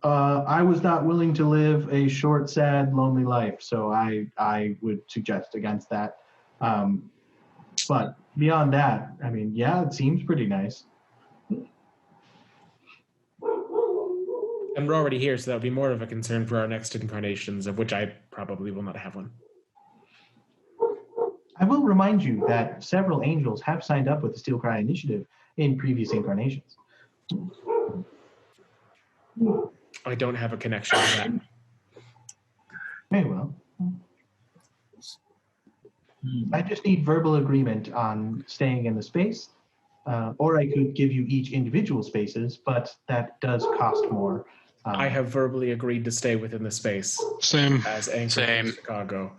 S1: I was not willing to live a short, sad, lonely life, so I would suggest against that. But beyond that, I mean, yeah, it seems pretty nice.
S3: And we're already here, so that would be more of a concern for our next incarnations, of which I probably will not have one.
S1: I will remind you that several angels have signed up with the Steel Cry Initiative in previous incarnations.
S3: I don't have a connection to that.
S1: Very well. I just need verbal agreement on staying in the space, or I could give you each individual spaces, but that does cost more.
S3: I have verbally agreed to stay within the space.
S5: Same.
S3: As anchored in Chicago.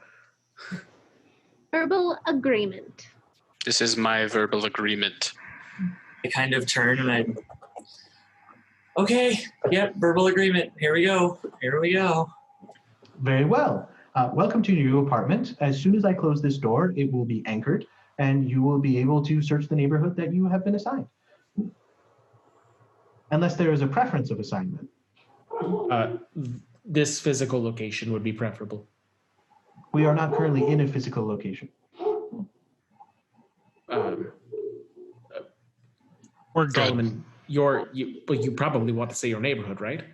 S6: Verbal agreement.
S2: This is my verbal agreement.
S4: I kind of turn and okay, yep, verbal agreement. Here we go. Here we go.
S1: Very well. Welcome to your new apartment. As soon as I close this door, it will be anchored, and you will be able to search the neighborhood that you have been assigned. Unless there is a preference of assignment.
S3: This physical location would be preferable.
S1: We are not currently in a physical location.
S5: We're good.
S3: Solomon, but you probably want to say your neighborhood, right?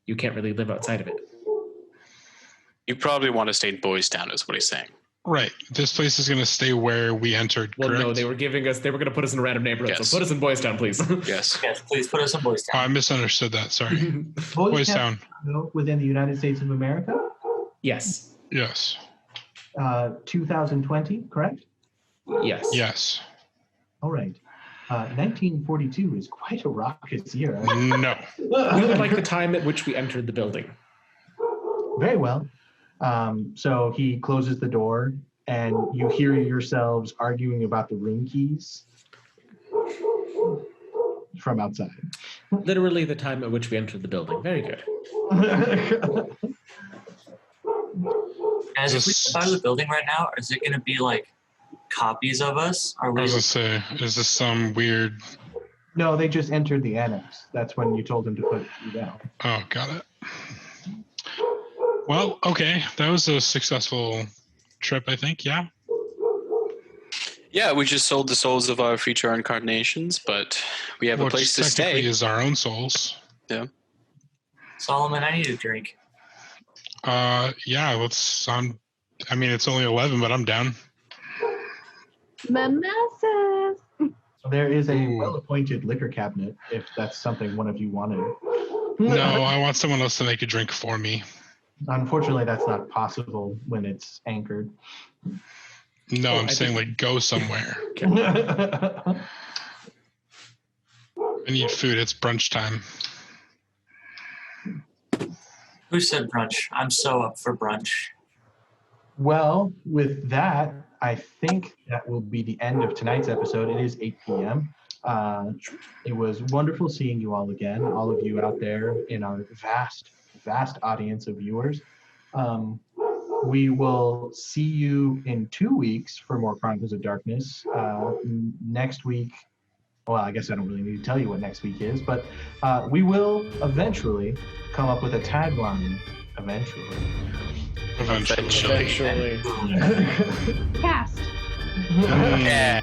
S3: You can't really live outside of it.
S2: You probably want to stay in Boys Town, is what he's saying.
S5: Right. This place is going to stay where we entered,
S3: well,
S5: correct?
S3: No, they were going to put us in a random neighborhood.
S2: Yes.
S3: So put us in Boys Town, please.
S2: Yes.
S4: Yes, please put us in Boys
S5: Oh, I
S4: Town.
S5: misunderstood that. Sorry. Boys Town.
S1: Within the United States of America?
S3: Yes.
S5: Yes.
S1: 2020, correct?
S3: Yes.
S5: Yes.
S1: All right. 1942 is quite a raucous year.
S5: No.
S3: We would like the time at which we entered the building.
S1: Very well. So he closes the door, and you hear yourselves arguing about the room keys from outside.
S3: Literally the time at which we entered the building. Very good.
S4: As if we start the building right now, is it going to be like copies of us? Are
S5: I
S4: we?
S5: was going to say, is this some weird...
S1: No, they just entered the annex. That's when you told them to put you down.
S5: Oh, got it. Well, okay. That was a successful trip, I think. Yeah.
S2: Yeah, we just sold the souls of our future incarnations, but we have a place to stay.
S5: Technically is our own souls.
S2: Yeah.
S4: Solomon, I need a drink.
S5: Yeah, let's... I mean, it's only 11, but I'm down.
S6: Mimosas.
S1: There is a
S5: Ooh.
S1: well-appointed liquor cabinet, if that's something one of you wanted.
S5: No, I want someone else to make a drink for me.
S1: Unfortunately, that's not possible when it's anchored.
S5: No, I'm
S3: I
S5: saying
S3: think-
S5: like go somewhere. I need food. It's brunch time.
S4: Who said brunch? I'm so up for brunch.
S1: Well, with that, I think that will be the end of tonight's episode. It is 8 p.m. It was wonderful seeing you all again, all of you out there in our vast audience of viewers. We will see you in 2 weeks for more Chronicles of Darkness. Next week, well, I guess I don't really need to tell you what next week is, but we will eventually come up with a tagline. Eventually.
S5: Eventually.
S3: Eventually.
S6: Cast.
S2: Yeah.